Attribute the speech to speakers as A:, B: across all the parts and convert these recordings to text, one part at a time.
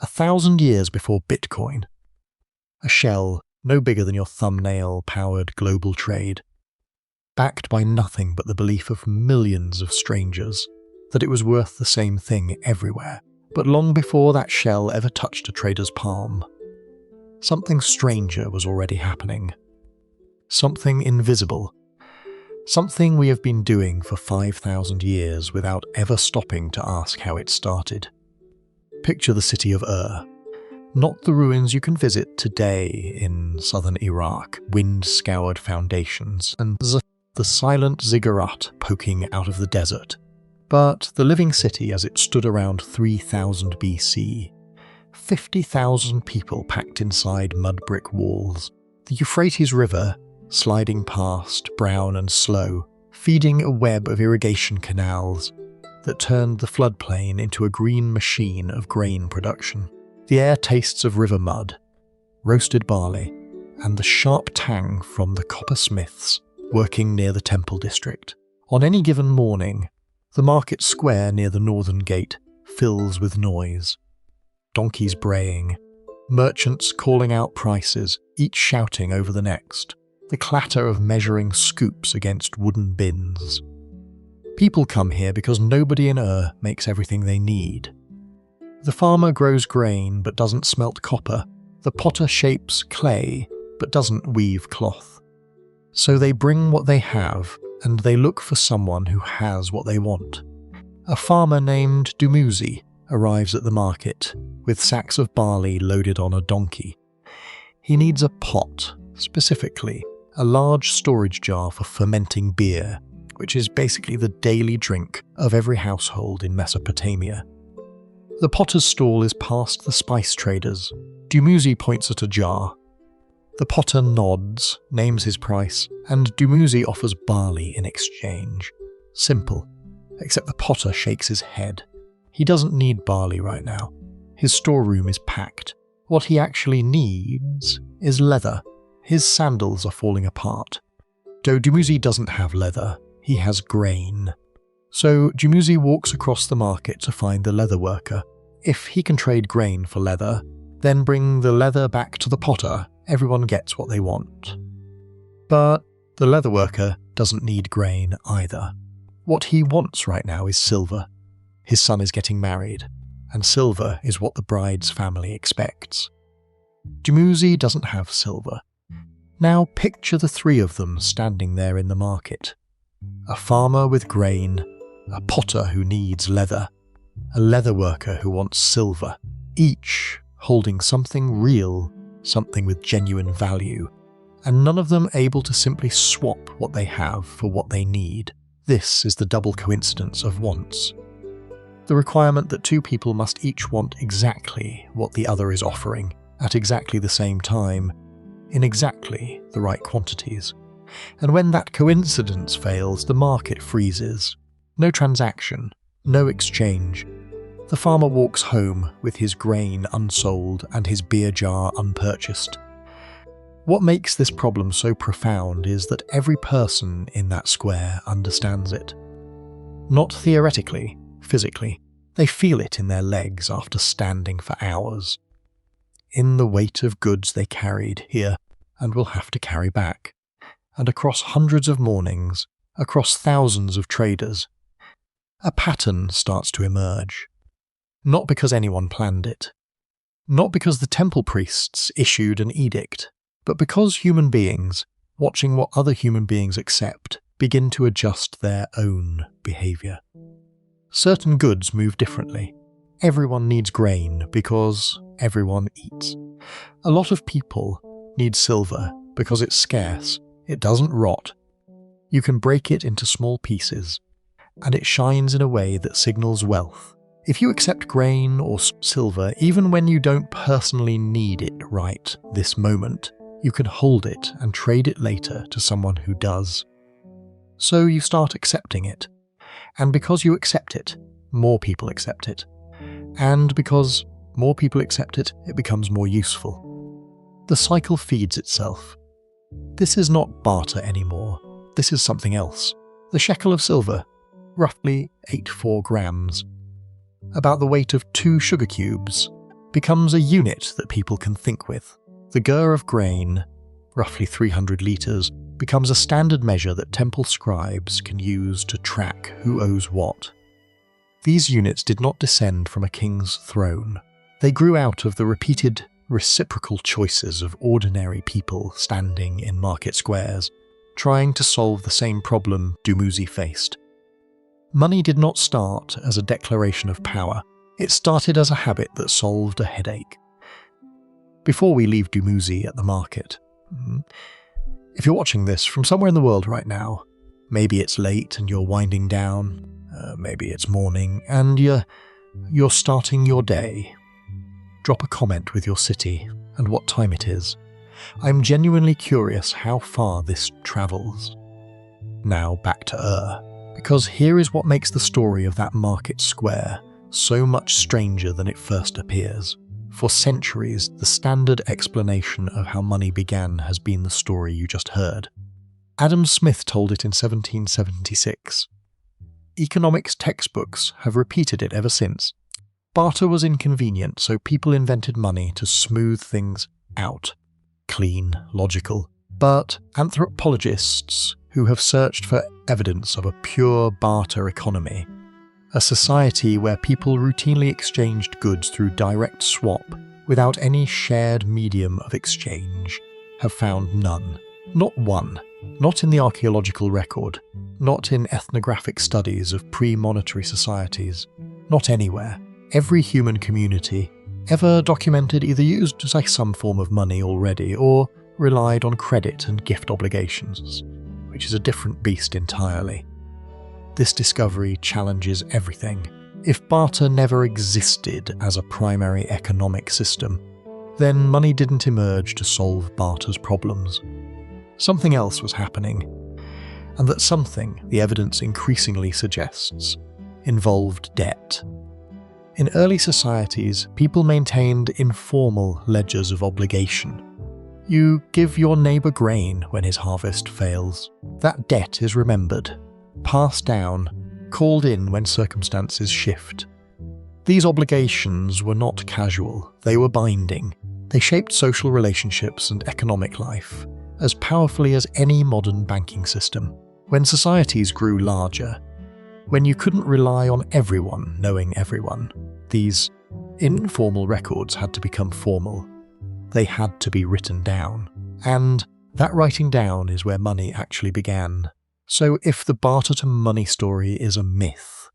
A: 1,000 years before Bitcoin. A shell no bigger than your thumbnail powered global trade, backed by nothing but the belief of millions of strangers that it was worth the same thing everywhere. But long before that shell ever touched a trader's palm, something stranger was already happening. Something invisible. Something we have been doing for 5,000 years without ever stopping to ask how it started. Picture the city of Ur. Not the ruins you can visit today in southern Iraq, wind-scoured foundations, and the silent ziggurat poking out of the desert, but the living city as it stood around 3000 BC. 50,000 people packed inside mud brick walls. The Euphrates River, sliding past, brown and slow, feeding a web of irrigation canals that turned the floodplain into a green machine of grain production. The air tastes of river mud, roasted barley, and the sharp tang from the coppersmiths working near the temple district. On any given morning, the market square near the northern gate fills with noise. Donkeys braying, merchants calling out prices, each shouting over the next, the clatter of measuring scoops against wooden bins. People come here because nobody in Ur makes everything they need. The farmer grows grain but doesn't smelt copper. The potter shapes clay but doesn't weave cloth. So they bring what they have, and they look for someone who has what they want. A farmer named Dumuzi arrives at the market with sacks of barley loaded on a donkey. He needs a pot, specifically a large storage jar for fermenting beer, which is basically the daily drink of every household in Mesopotamia. The potter's stall is past the spice traders. Dumuzi points at a jar. The potter nods, names his price, and Dumuzi offers barley in exchange. Simple, except the potter shakes his head. He doesn't need barley right now. His storeroom is packed. What he actually needs is leather. His sandals are falling apart. Though Dumuzi doesn't have leather, he has grain. So Dumuzi walks across the market to find the leather worker. If he can trade grain for leather, then bring the leather back to the potter, everyone gets what they want. But the leather worker doesn't need grain either. What he wants right now is silver. His son is getting married, and silver is what the bride's family expects. Dumuzi doesn't have silver. Now picture the three of them standing there in the market. A farmer with grain, a potter who needs leather, a leather worker who wants silver, each holding something real, something with genuine value, and none of them able to simply swap what they have for what they need. This is the double coincidence of wants. The requirement that two people must each want exactly what the other is offering, at exactly the same time, in exactly the right quantities. And when that coincidence fails, the market freezes. No transaction, no exchange. The farmer walks home with his grain unsold and his beer jar unpurchased. What makes this problem so profound is that every person in that square understands it. Not theoretically, physically. They feel it in their legs after standing for hours. In the weight of goods they carried here and will have to carry back. And across hundreds of mornings, across thousands of traders, a pattern starts to emerge. Not because anyone planned it. Not because the temple priests issued an edict, but because human beings, watching what other human beings accept, begin to adjust their own behaviour. Certain goods move differently. Everyone needs grain because everyone eats. A lot of people need silver because it's scarce. It doesn't rot. You can break it into small pieces, and it shines in a way that signals wealth. If you accept grain or silver, even when you don't personally need it right this moment, you can hold it and trade it later to someone who does. So you start accepting it. And because you accept it, more people accept it. And because more people accept it, it becomes more useful. The cycle feeds itself. This is not barter anymore. This is something else. The shekel of silver, roughly 84 grams. About the weight of 2 sugar cubes. becomes a unit that people can think with. The gur of grain, roughly 300 litres, becomes a standard measure that temple scribes can use to track who owes what. These units did not descend from a king's throne. They grew out of the repeated reciprocal choices of ordinary people standing in market squares, trying to solve the same problem Dumuzi faced. Money did not start as a declaration of power. It started as a habit that solved a headache. Before we leave Dumuzi at the market, if you're watching this from somewhere in the world right now, maybe it's late and you're winding down, maybe it's morning and you're starting your day, drop a comment with your city and what time it is. I'm genuinely curious how far this travels. Now back to because here is what makes the story of that market square so much stranger than it first appears. For centuries, the standard explanation of how money began has been the story you just heard. Adam Smith told it in 1776. Economics textbooks have repeated it ever since. Barter was inconvenient, so people invented money to smooth things out. Clean, logical. But anthropologists who have searched for evidence of a pure barter economy, a society where people routinely exchanged goods through direct swap without any shared medium of exchange, have found none. Not one. Not in the archaeological record. Not in ethnographic studies of pre-monetary societies. Not anywhere. Every human community ever documented either used some form of money already or relied on credit and gift obligations, which is a different beast entirely. This discovery challenges everything. If barter never existed as a primary economic system, then money didn't emerge to solve barter's problems. Something else was happening, and that something, the evidence increasingly suggests, involved debt. In early societies, people maintained informal ledgers of obligation. You give your neighbour grain when his harvest fails. That debt is remembered, passed down, called in when circumstances shift. These obligations were not casual, they were binding. They shaped social relationships and economic life as powerfully as any modern banking system. When societies grew larger, when you couldn't rely on everyone knowing everyone, these informal records had to become formal. They had to be written down. And that writing down is where money actually began. So if the barter to money story is a myth,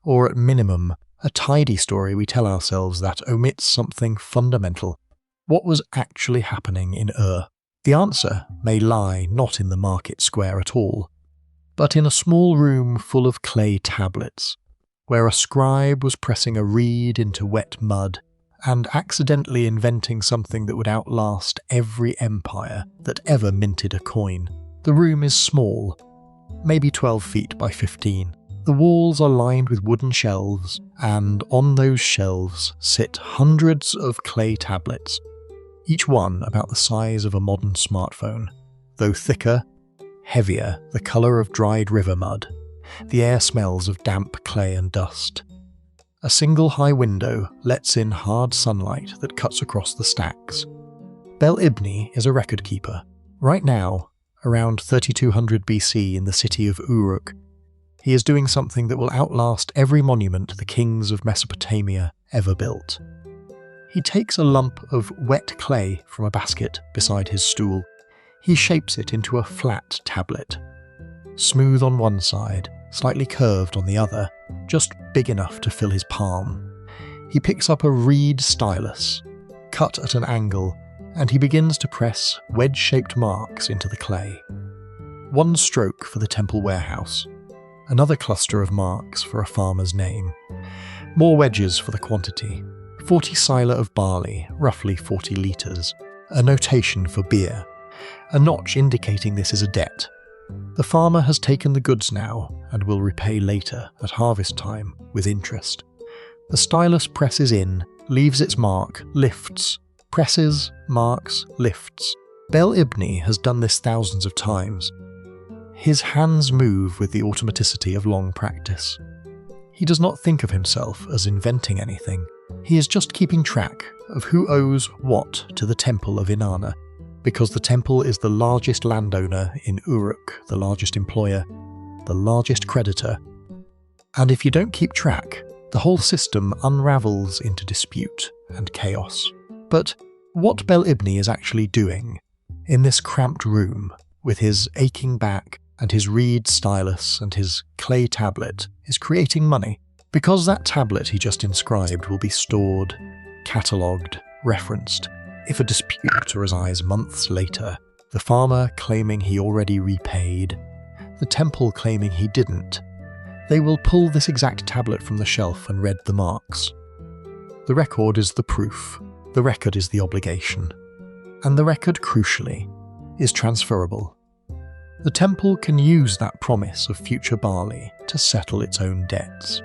A: or at minimum, a tidy story we tell ourselves that omits something fundamental, what was actually happening in The answer may lie not in the market square at all, but in a small room full of clay tablets, where a scribe was pressing a reed into wet mud and accidentally inventing something that would outlast every empire that ever minted a coin. The room is small, maybe 12 feet by 15. The walls are lined with wooden shelves, and on those shelves sit hundreds of clay tablets, each one about the size of a modern smartphone, though thicker, heavier, the colour of dried river mud. The air smells of damp clay and dust. A single high window lets in hard sunlight that cuts across the stacks. Bel-Ibni is a record keeper. Right now, around 3200 BC in the city of Uruk, he is doing something that will outlast every monument the kings of Mesopotamia ever built. He takes a lump of wet clay from a basket beside his stool. He shapes it into a flat tablet, smooth on one side, slightly curved on the other, just big enough to fill his palm. He picks up a reed stylus, cut at an angle, and he begins to press wedge-shaped marks into the clay. One stroke for the temple warehouse, another cluster of marks for a farmer's name, more wedges for the quantity, 40 sila of barley, roughly 40 litres, a notation for beer, a notch indicating this is a debt. The farmer has taken the goods now and will repay later at harvest time with interest. The stylus presses in, leaves its mark, lifts, presses, marks, lifts. Bel-Ibni has done this thousands of times. His hands move with the automaticity of long practice. He does not think of himself as inventing anything. He is just keeping track of who owes what to the Temple of Inanna, because the temple is the largest landowner in Uruk, the largest employer, the largest creditor. And if you don't keep track, the whole system unravels into dispute and chaos. But what Bel-Ibni is actually doing in this cramped room with his aching back and his reed stylus and his clay tablet is creating money, because that tablet he just inscribed will be stored, catalogued, referenced. If a dispute arises months later, the farmer claiming he already repaid, the temple claiming he didn't, they will pull this exact tablet from the shelf and read the marks. The record is the proof, the record is the obligation, and the record, crucially, is transferable. The temple can use that promise of future barley to settle its own debts.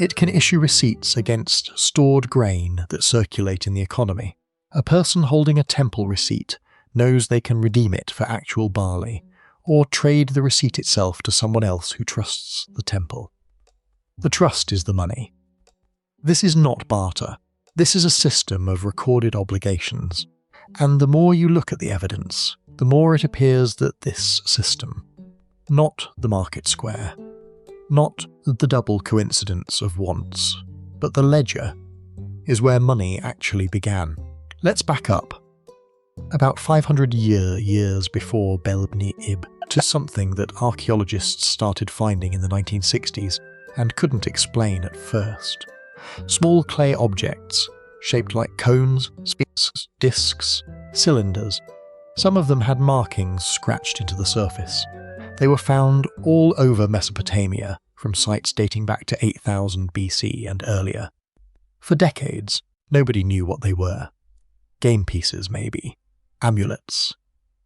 A: It can issue receipts against stored grain that circulate in the economy. A person holding a temple receipt knows they can redeem it for actual barley, or trade the receipt itself to someone else who trusts the temple. The trust is the money. This is not barter. This is a system of recorded obligations, and the more you look at the evidence, the more it appears that this system, not the market square, not the double coincidence of wants, but the ledger, is where money actually began. Let's back up about 500 years before Bel-Ibni Ib to something that archaeologists started finding in the 1960s and couldn't explain at first. Small clay objects, shaped like cones, spheres, discs, cylinders. Some of them had markings scratched into the surface. They were found all over Mesopotamia, from sites dating back to 8000 BC and earlier. For decades, nobody knew what they were. Game pieces, maybe. Amulets.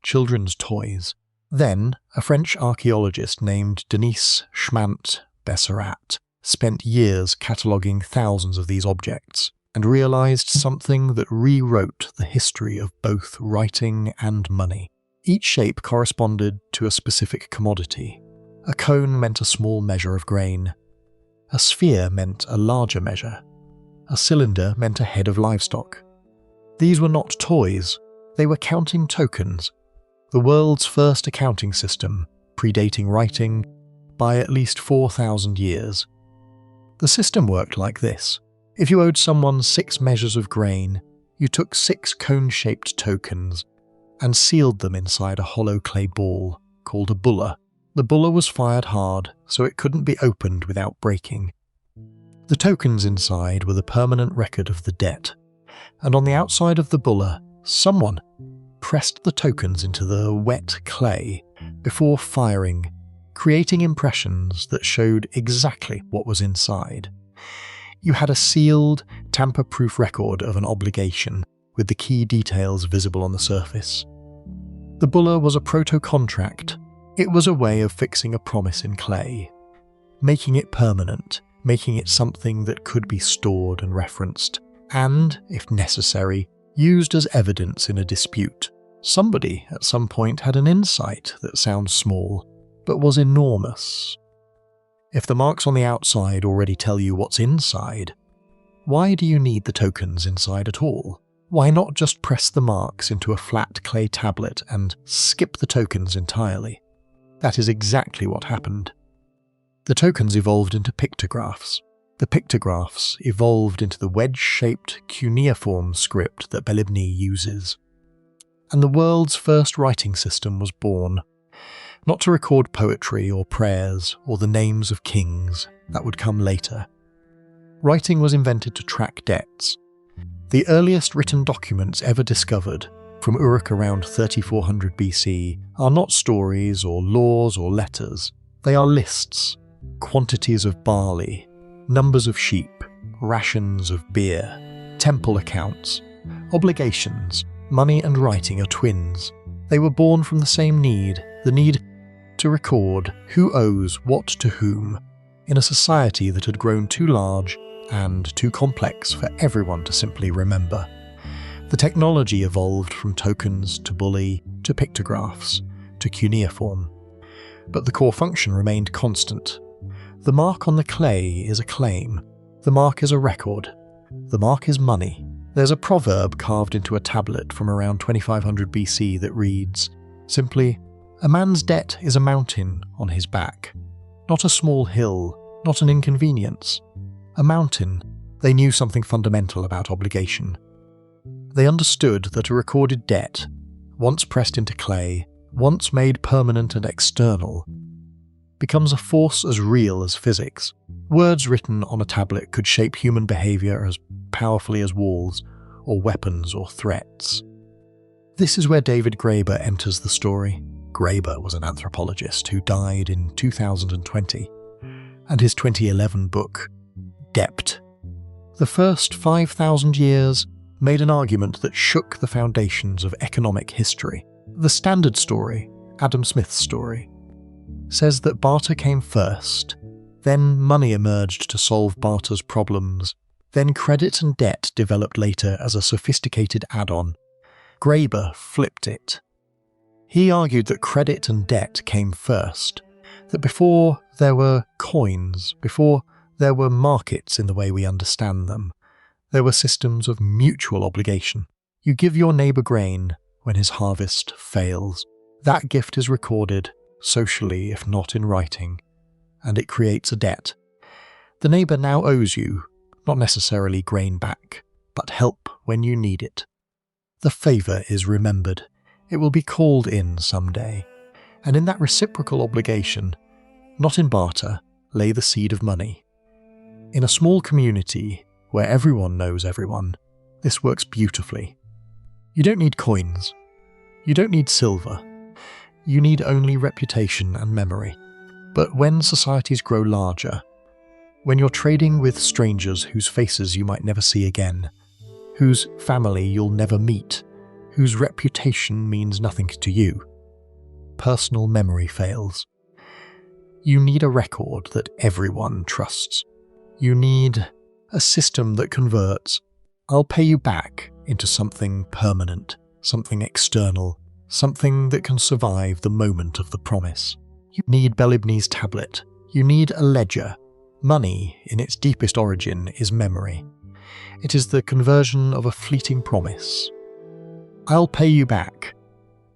A: Children's toys. Then, a French archaeologist named Denis Schmant-Besserat spent years cataloguing thousands of these objects and realized something that rewrote the history of both writing and money. Each shape corresponded to a specific commodity. A cone meant a small measure of grain. A sphere meant a larger measure. A cylinder meant a head of livestock. These were not toys, they were counting tokens, the world's first accounting system, predating writing by at least 4,000 years. The system worked like this. If you owed someone 6 measures of grain, you took 6 cone-shaped tokens and sealed them inside a hollow clay ball called a bulla. The bulla was fired hard, so it couldn't be opened without breaking. The tokens inside were the permanent record of the debt, and on the outside of the bulla, someone pressed the tokens into the wet clay before firing, creating impressions that showed exactly what was inside. You had a sealed, tamper-proof record of an obligation, with the key details visible on the surface. The bulla was a proto-contract. It was a way of fixing a promise in clay, making it permanent, making it something that could be stored and referenced, and, if necessary, used as evidence in a dispute. Somebody at some point had an insight that sounds small, but was enormous. If the marks on the outside already tell you what's inside, why do you need the tokens inside at all? Why not just press the marks into a flat clay tablet and skip the tokens entirely? That is exactly what happened. The tokens evolved into pictographs. The pictographs evolved into the wedge-shaped cuneiform script that Bel-Ibni uses. And the world's first writing system was born, not to record poetry or prayers or the names of kings, that would come later. Writing was invented to track debts. The earliest written documents ever discovered, from Uruk around 3400 BC, are not stories or laws or letters. They are lists, quantities of barley, numbers of sheep, rations of beer, temple accounts, obligations. Money and writing are twins. They were born from the same need, the need to record who owes what to whom, in a society that had grown too large and too complex for everyone to simply remember. The technology evolved from tokens to bully to pictographs to cuneiform, but the core function remained constant. The mark on the clay is a claim. The mark is a record. The mark is money. There's a proverb carved into a tablet from around 2500 BC that reads, simply, "A man's debt is a mountain on his back. Not a small hill, not an inconvenience. A mountain." They knew something fundamental about obligation. They understood that a recorded debt, once pressed into clay, once made permanent and external, becomes a force as real as physics. Words written on a tablet could shape human behaviour as powerfully as walls, or weapons, or threats. This is where David Graeber enters the story. Graeber was an anthropologist who died in 2020, and his 2011 book, Debt. The first 5,000 years made an argument that shook the foundations of economic history. The standard story, Adam Smith's story, says that barter came first, then money emerged to solve barter's problems, then credit and debt developed later as a sophisticated add-on. Graeber flipped it. He argued that credit and debt came first, that before there were coins, before there were markets in the way we understand them, there were systems of mutual obligation. You give your neighbour grain when his harvest fails. That gift is recorded, socially if not in writing, and it creates a debt. The neighbour now owes you, not necessarily grain back, but help when you need it. The favour is remembered. It will be called in someday, and in that reciprocal obligation, not in barter, lay the seed of money. In a small community where everyone knows everyone, this works beautifully. You don't need coins. You don't need silver. You need only reputation and memory. But when societies grow larger, when you're trading with strangers whose faces you might never see again, whose family you'll never meet, whose reputation means nothing to you, personal memory fails. You need a record that everyone trusts. You need a system that converts, "I'll pay you back," into something permanent, something external, something that can survive the moment of the promise. You need Belibni's tablet. You need a ledger. Money, in its deepest origin, is memory. It is the conversion of a fleeting promise. "I'll pay you back,"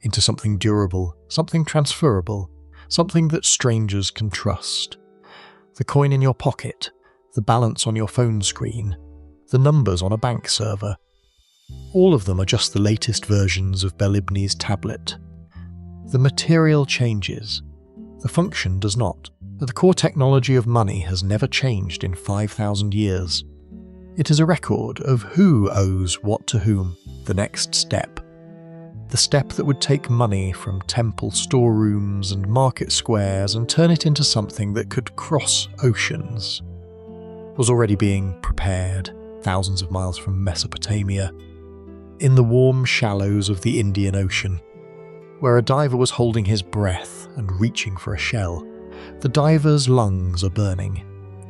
A: into something durable, something transferable, something that strangers can trust. The coin in your pocket, the balance on your phone screen, the numbers on a bank server. All of them are just the latest versions of Belibni's tablet. The material changes. The function does not. But the core technology of money has never changed in 5,000 years. It is a record of who owes what to whom, the next step. The step that would take money from temple storerooms and market squares and turn it into something that could cross oceans, was already being prepared thousands of miles from Mesopotamia, in the warm shallows of the Indian Ocean, where a diver was holding his breath and reaching for a shell. The diver's lungs are burning.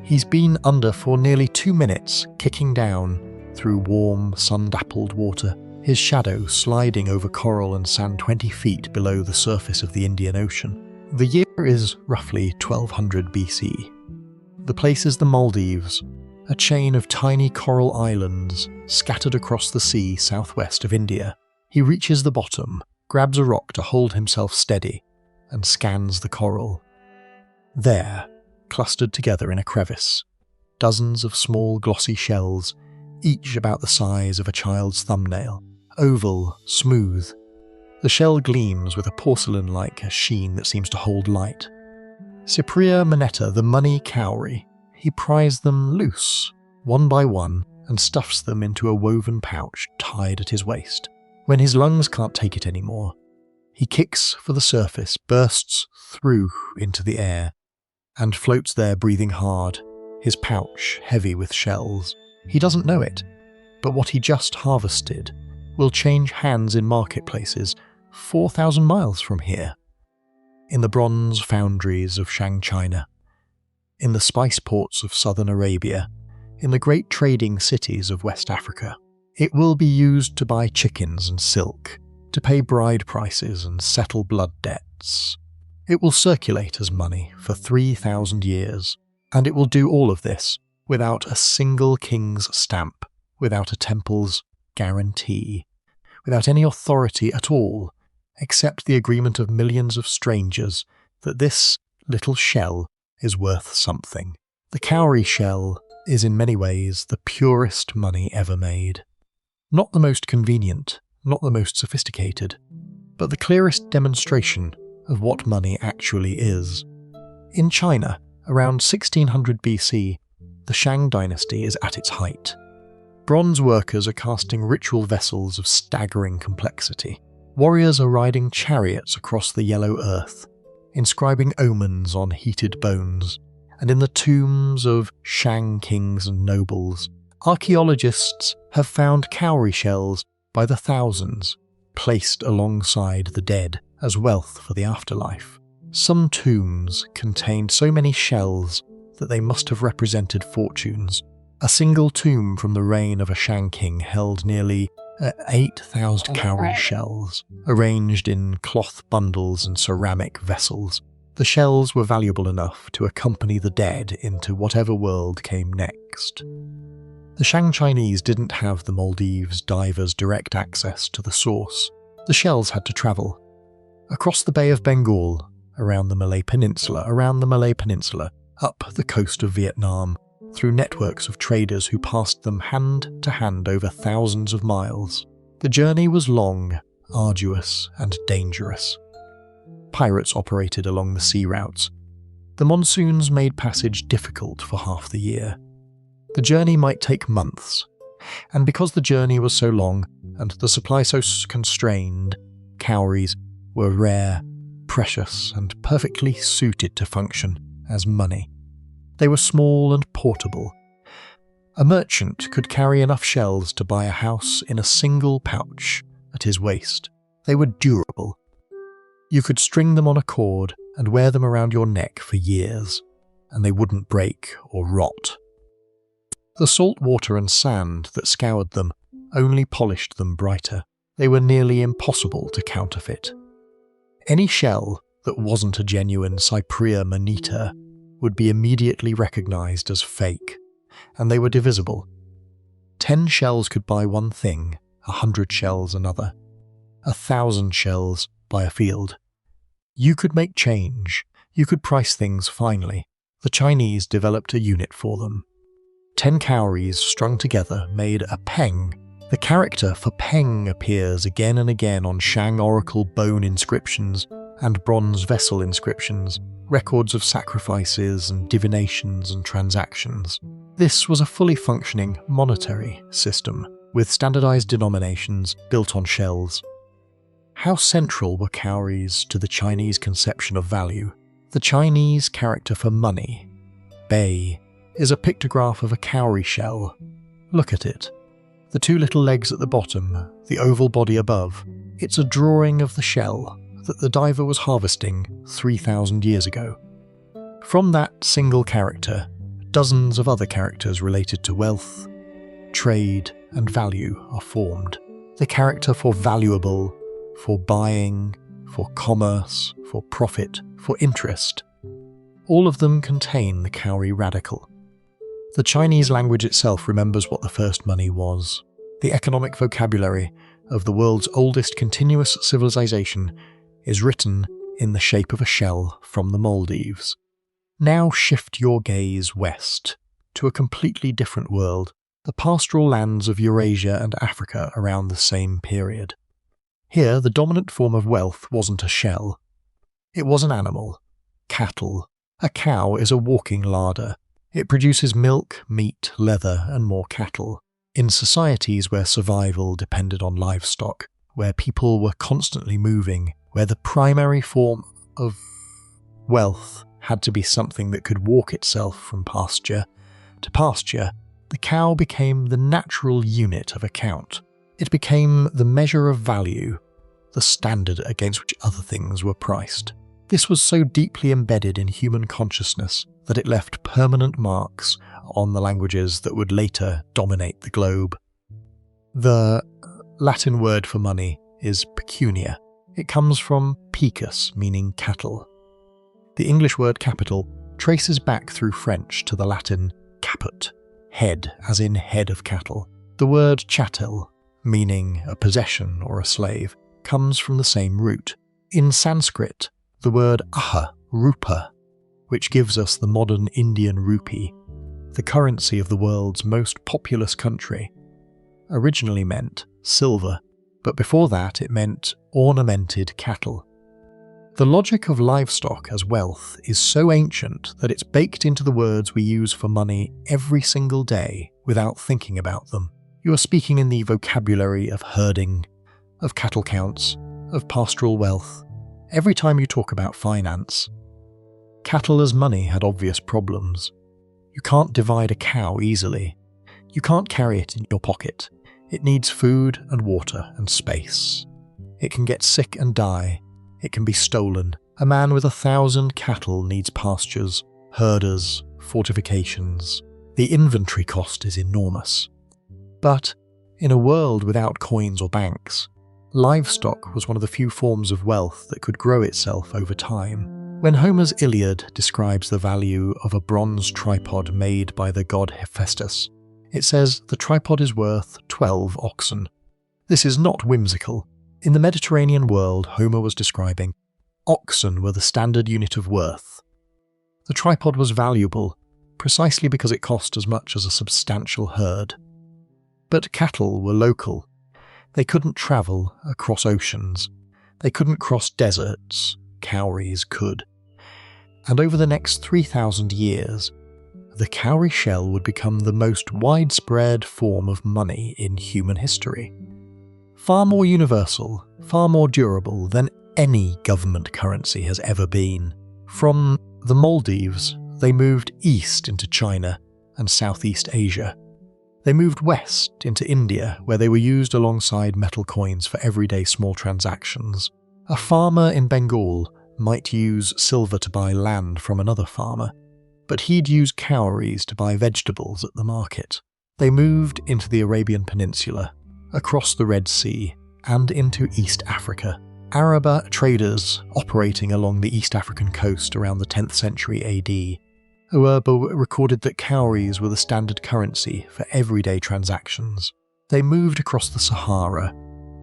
A: He's been under for nearly 2 minutes, kicking down through warm, sun-dappled water, his shadow sliding over coral and sand 20 feet below the surface of the Indian Ocean. The year is roughly 1200 BC. The place is the Maldives, a chain of tiny coral islands scattered across the sea southwest of India. He reaches the bottom, grabs a rock to hold himself steady, and scans the coral. There, clustered together in a crevice, dozens of small glossy shells, each about the size of a child's thumbnail, oval, smooth. The shell gleams with a porcelain-like sheen that seems to hold light. Cypria Moneta, the money Cowrie. He pries them loose, one by one, and stuffs them into a woven pouch tied at his waist. When his lungs can't take it anymore, he kicks for the surface, bursts through into the air, and floats there breathing hard, his pouch heavy with shells. He doesn't know it, but what he just harvested will change hands in marketplaces 4,000 miles from here. In the bronze foundries of Shang China, in the spice ports of southern Arabia, in the great trading cities of West Africa. It will be used to buy chickens and silk, to pay bride prices and settle blood debts. It will circulate as money for 3,000 years, and it will do all of this without a single king's stamp. without a temple's guarantee, without any authority at all, except the agreement of millions of strangers that this little shell is worth something. The cowrie shell is in many ways the purest money ever made. Not the most convenient, not the most sophisticated, but the clearest demonstration of what money actually is. In China, around 1600 BC, the Shang dynasty is at its height. Bronze workers are casting ritual vessels of staggering complexity. Warriors are riding chariots across the yellow earth, inscribing omens on heated bones, and in the tombs of Shang kings and nobles, archaeologists have found cowrie shells by the thousands, placed alongside the dead as wealth for the afterlife. Some tombs contained so many shells that they must have represented fortunes. A single tomb from the reign of a Shang king held nearly 8,000 cowrie shells, arranged in cloth bundles and ceramic vessels. The shells were valuable enough to accompany the dead into whatever world came next. The Shang Chinese didn't have the Maldives divers' direct access to the source. The shells had to travel across the Bay of Bengal, around the Malay Peninsula, up the coast of Vietnam, through networks of traders who passed them hand to hand over thousands of miles. The journey was long, arduous, and dangerous. Pirates operated along the sea routes. The monsoons made passage difficult for half the year. The journey might take months, and because the journey was so long and the supply so constrained, cowries were rare, precious, and perfectly suited to function as money. They were small and portable. A merchant could carry enough shells to buy a house in a single pouch at his waist. They were durable. You could string them on a cord and wear them around your neck for years, and they wouldn't break or rot. The salt water and sand that scoured them only polished them brighter. They were nearly impossible to counterfeit. Any shell that wasn't a genuine Cypria moneta would be immediately recognized as fake, and they were divisible. 10 shells could buy one thing, 100 shells another. 1,000 shells buy a field. You could make change, you could price things finely. The Chinese developed a unit for them. 10 cowries strung together made a peng. The character for peng appears again and again on Shang oracle bone inscriptions and bronze vessel inscriptions, records of sacrifices and divinations and transactions. This was a fully functioning monetary system, with standardized denominations built on shells. How central were cowries to the Chinese conception of value? The Chinese character for money, bei, is a pictograph of a cowrie shell. Look at it. The 2 little legs at the bottom, the oval body above. It's a drawing of the shell that the diver was harvesting 3,000 years ago. From that single character, dozens of other characters related to wealth, trade, and value are formed. The character for valuable, for buying, for commerce, for profit, for interest. All of them contain the cowrie radical. The Chinese language itself remembers what the first money was. The economic vocabulary of the world's oldest continuous civilization is written in the shape of a shell from the Maldives. Now shift your gaze west, to a completely different world, the pastoral lands of Eurasia and Africa around the same period. Here, the dominant form of wealth wasn't a shell. It was an animal, cattle. A cow is a walking larder. It produces milk, meat, leather, and more cattle. In societies where survival depended on livestock, where people were constantly moving, where the primary form of wealth had to be something that could walk itself from pasture to pasture, the cow became the natural unit of account. It became the measure of value, the standard against which other things were priced. This was so deeply embedded in human consciousness that it left permanent marks on the languages that would later dominate the globe. The Latin word for money is pecunia. It comes from pecus, meaning cattle. The English word capital traces back through French to the Latin caput, head, as in head of cattle. The word chattel, meaning a possession or a slave, comes from the same root. In Sanskrit, the word aha, rupa, which gives us the modern Indian rupee, the currency of the world's most populous country, originally meant silver, but before that it meant ornamented cattle. The logic of livestock as wealth is so ancient that it's baked into the words we use for money every single day without thinking about them. You are speaking in the vocabulary of herding, of cattle counts, of pastoral wealth. Every time you talk about finance, cattle as money had obvious problems. You can't divide a cow easily. You can't carry it in your pocket. It needs food and water and space. It can get sick and die. It can be stolen. A man with 1,000 cattle needs pastures, herders, fortifications. The inventory cost is enormous. But in a world without coins or banks, livestock was one of the few forms of wealth that could grow itself over time. When Homer's Iliad describes the value of a bronze tripod made by the god Hephaestus, it says the tripod is worth 12 oxen. This is not whimsical. In the Mediterranean world Homer was describing, oxen were the standard unit of worth. The tripod was valuable precisely because it cost as much as a substantial herd. But cattle were local. They couldn't travel across oceans. They couldn't cross deserts. Cowries could. And over the next 3,000 years, the cowrie shell would become the most widespread form of money in human history. Far more universal, far more durable than any government currency has ever been. From the Maldives, they moved east into China and Southeast Asia. They moved west into India, where they were used alongside metal coins for everyday small transactions. A farmer in Bengal might use silver to buy land from another farmer, but he'd use cowries to buy vegetables at the market. They moved into the Arabian Peninsula, across the Red Sea, and into East Africa. Arab traders operating along the East African coast around the 10th century AD. Uerber recorded that cowries were the standard currency for everyday transactions. They moved across the Sahara,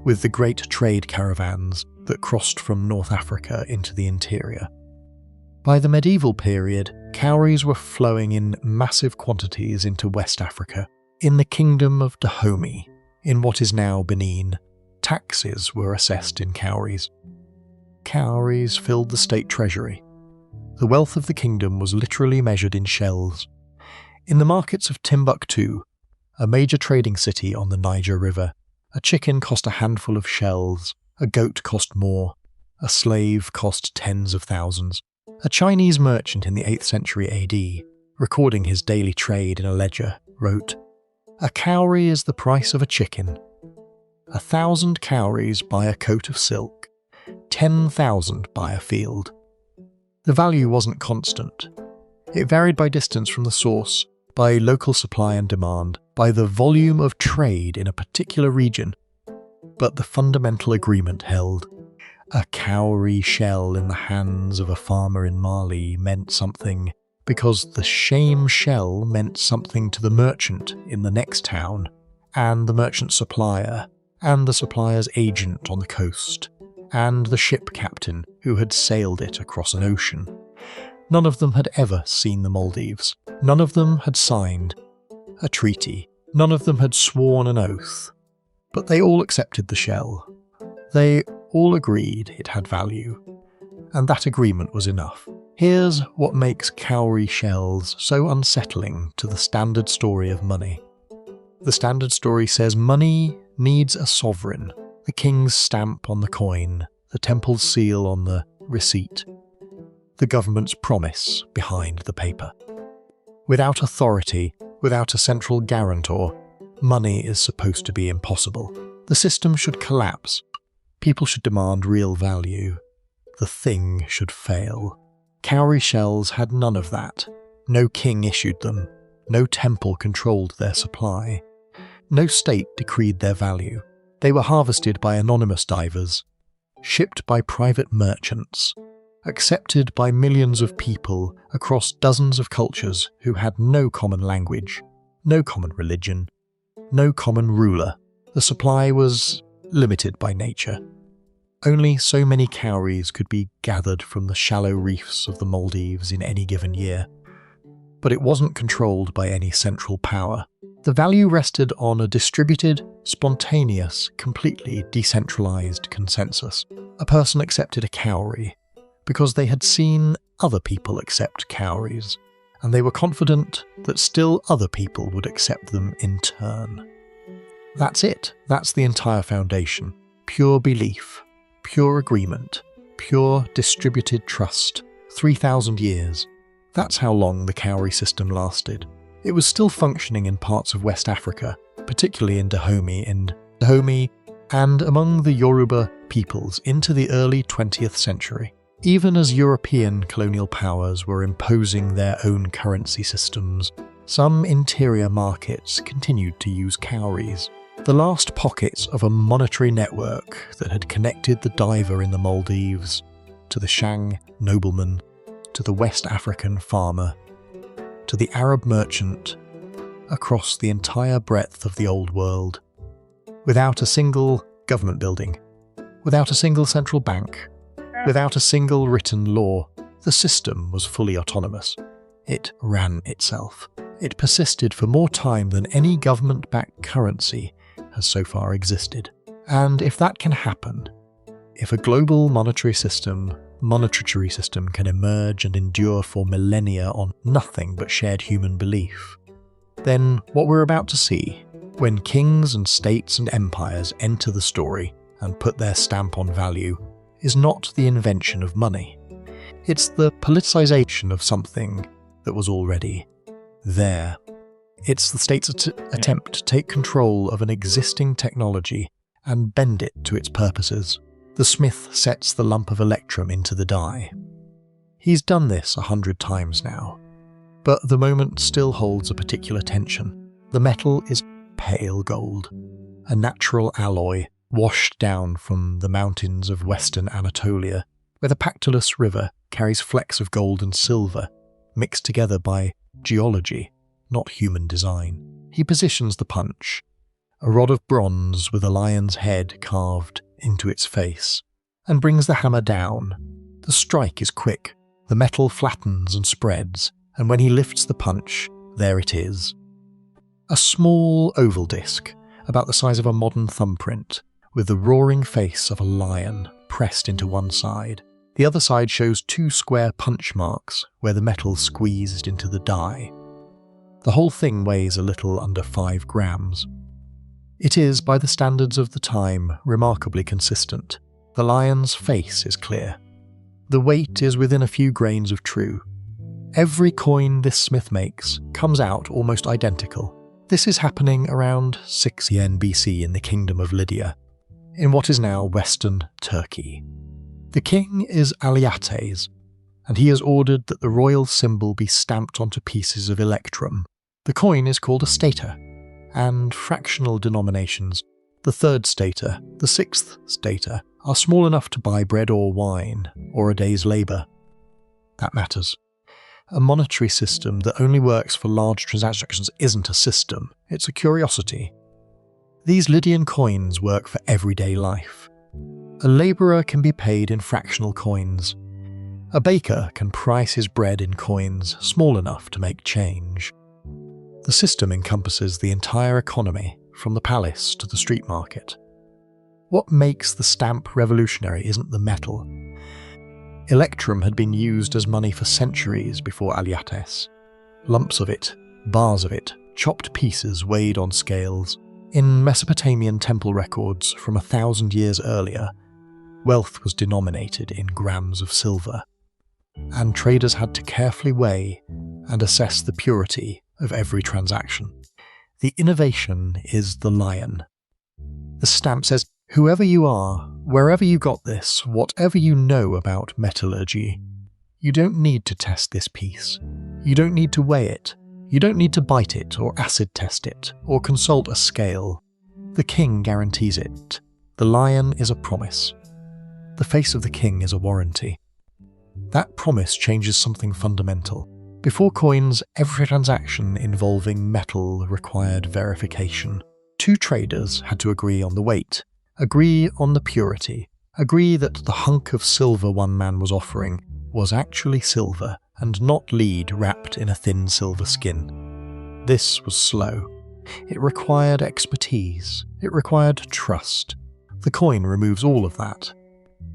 A: with the great trade caravans that crossed from North Africa into the interior. By the medieval period, cowries were flowing in massive quantities into West Africa. In the kingdom of Dahomey, in what is now Benin, taxes were assessed in cowries. Cowries filled the state treasury. The wealth of the kingdom was literally measured in shells. In the markets of Timbuktu, a major trading city on the Niger River, a chicken cost a handful of shells, a goat cost more, a slave cost tens of thousands. A Chinese merchant in the 8th century AD, recording his daily trade in a ledger, wrote, "A cowrie is the price of a chicken. 1,000 cowries buy a coat of silk, 10,000 buy a field." The value wasn't constant. It varied by distance from the source, by local supply and demand, by the volume of trade in a particular region. But the fundamental agreement held. A cowrie shell in the hands of a farmer in Mali meant something because the same shell meant something to the merchant in the next town, and the merchant's supplier, and the supplier's agent on the coast, and the ship captain who had sailed it across an ocean. None of them had ever seen the Maldives. None of them had signed a treaty. None of them had sworn an oath. But they all accepted the shell. They all agreed it had value. And that agreement was enough. Here's what makes cowrie shells so unsettling to the standard story of money. The standard story says money needs a sovereign, the king's stamp on the coin, the temple's seal on the receipt, the government's promise behind the paper. Without authority, without a central guarantor, money is supposed to be impossible. The system should collapse. People should demand real value. The thing should fail. Cowrie shells had none of that. No king issued them. No temple controlled their supply. No state decreed their value. They were harvested by anonymous divers, shipped by private merchants, accepted by millions of people across dozens of cultures who had no common language, no common religion, no common ruler. The supply was limited by nature. Only so many cowries could be gathered from the shallow reefs of the Maldives in any given year. But it wasn't controlled by any central power. The value rested on a distributed, spontaneous, completely decentralized consensus. A person accepted a cowrie because they had seen other people accept cowries, and they were confident that still other people would accept them in turn. That's it. That's the entire foundation. Pure belief, pure agreement, pure distributed trust. 3,000 years. That's how long the cowrie system lasted. It was still functioning in parts of West Africa, particularly in Dahomey and among the Yoruba peoples into the early 20th century. Even as European colonial powers were imposing their own currency systems, some interior markets continued to use cowries. The last pockets of a monetary network that had connected the diver in the Maldives to the Shang nobleman, to the West African farmer, to the Arab merchant, across the entire breadth of the old world, without a single government building, without a single central bank, without a single written law. The system was fully autonomous. It ran itself. It persisted for more time than any government-backed currency has so far existed. And if that can happen, if a global monetary system can emerge and endure for millennia on nothing but shared human belief, then what we're about to see, when kings and states and empires enter the story and put their stamp on value, is not the invention of money. It's the politicization of something that was already there. It's the state's attempt to take control of an existing technology and bend it to its purposes. The smith sets the lump of electrum into the die. He's done this 100 times now, but the moment still holds a particular tension. The metal is pale gold, a natural alloy washed down from the mountains of western Anatolia, where the Pactolus River carries flecks of gold and silver, mixed together by geology, not human design. He positions the punch, a rod of bronze with a lion's head carved into its face, and brings the hammer down. The strike is quick, the metal flattens and spreads, and when he lifts the punch, there it is. A small oval disc, about the size of a modern thumbprint, with the roaring face of a lion pressed into one side. The other side shows 2 square punch marks where the metal squeezed into the die. The whole thing weighs a little under 5 grams. It is, by the standards of the time, remarkably consistent. The lion's face is clear. The weight is within a few grains of true. Every coin this smith makes comes out almost identical. This is happening around 6 yen BC in the Kingdom of Lydia, in what is now Western Turkey. The king is Aliates, and he has ordered that the royal symbol be stamped onto pieces of electrum. The coin is called a stater, and fractional denominations, the 3rd stater, the 6th stater, are small enough to buy bread or wine, or a day's labour. That matters. A monetary system that only works for large transactions isn't a system, it's a curiosity. These Lydian coins work for everyday life. A labourer can be paid in fractional coins. A baker can price his bread in coins small enough to make change. The system encompasses the entire economy, from the palace to the street market. What makes the stamp revolutionary isn't the metal. Electrum had been used as money for centuries before Aliates. Lumps of it, bars of it, chopped pieces weighed on scales. In Mesopotamian temple records from 1,000 years earlier, wealth was denominated in grams of silver, and traders had to carefully weigh and assess the purity of every transaction. The innovation is the lion. The stamp says, whoever you are, wherever you got this, whatever you know about metallurgy, you don't need to test this piece. You don't need to weigh it. You don't need to bite it or acid test it or consult a scale. The king guarantees it. The lion is a promise. The face of the king is a warranty. That promise changes something fundamental. Before coins, every transaction involving metal required verification. Two traders had to agree on the weight, agree on the purity, agree that the hunk of silver one man was offering was actually silver and not lead wrapped in a thin silver skin. This was slow. It required expertise. It required trust. The coin removes all of that.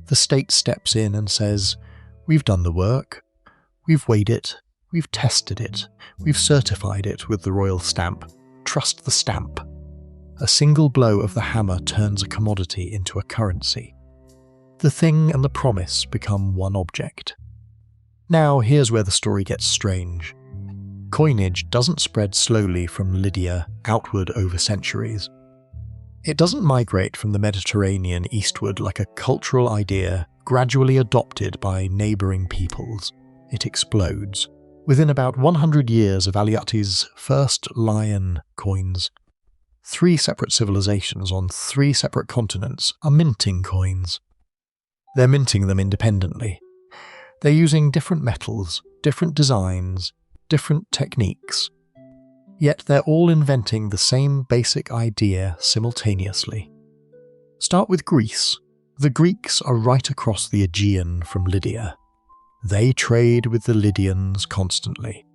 A: The state steps in and says, "We've done the work. We've weighed it. We've tested it. We've certified it with the royal stamp. Trust the stamp." A single blow of the hammer turns a commodity into a currency. The thing and the promise become one object. Now here's where the story gets strange. Coinage doesn't spread slowly from Lydia outward over centuries. It doesn't migrate from the Mediterranean eastward like a cultural idea gradually adopted by neighbouring peoples. It explodes. Within about 100 years of Alyattes' first lion coins, 3 separate civilizations on 3 separate continents are minting coins. They're minting them independently. They're using different metals, different designs, different techniques. Yet they're all inventing the same basic idea simultaneously. Start with Greece. The Greeks are right across the Aegean from Lydia. They trade with the Lydians constantly.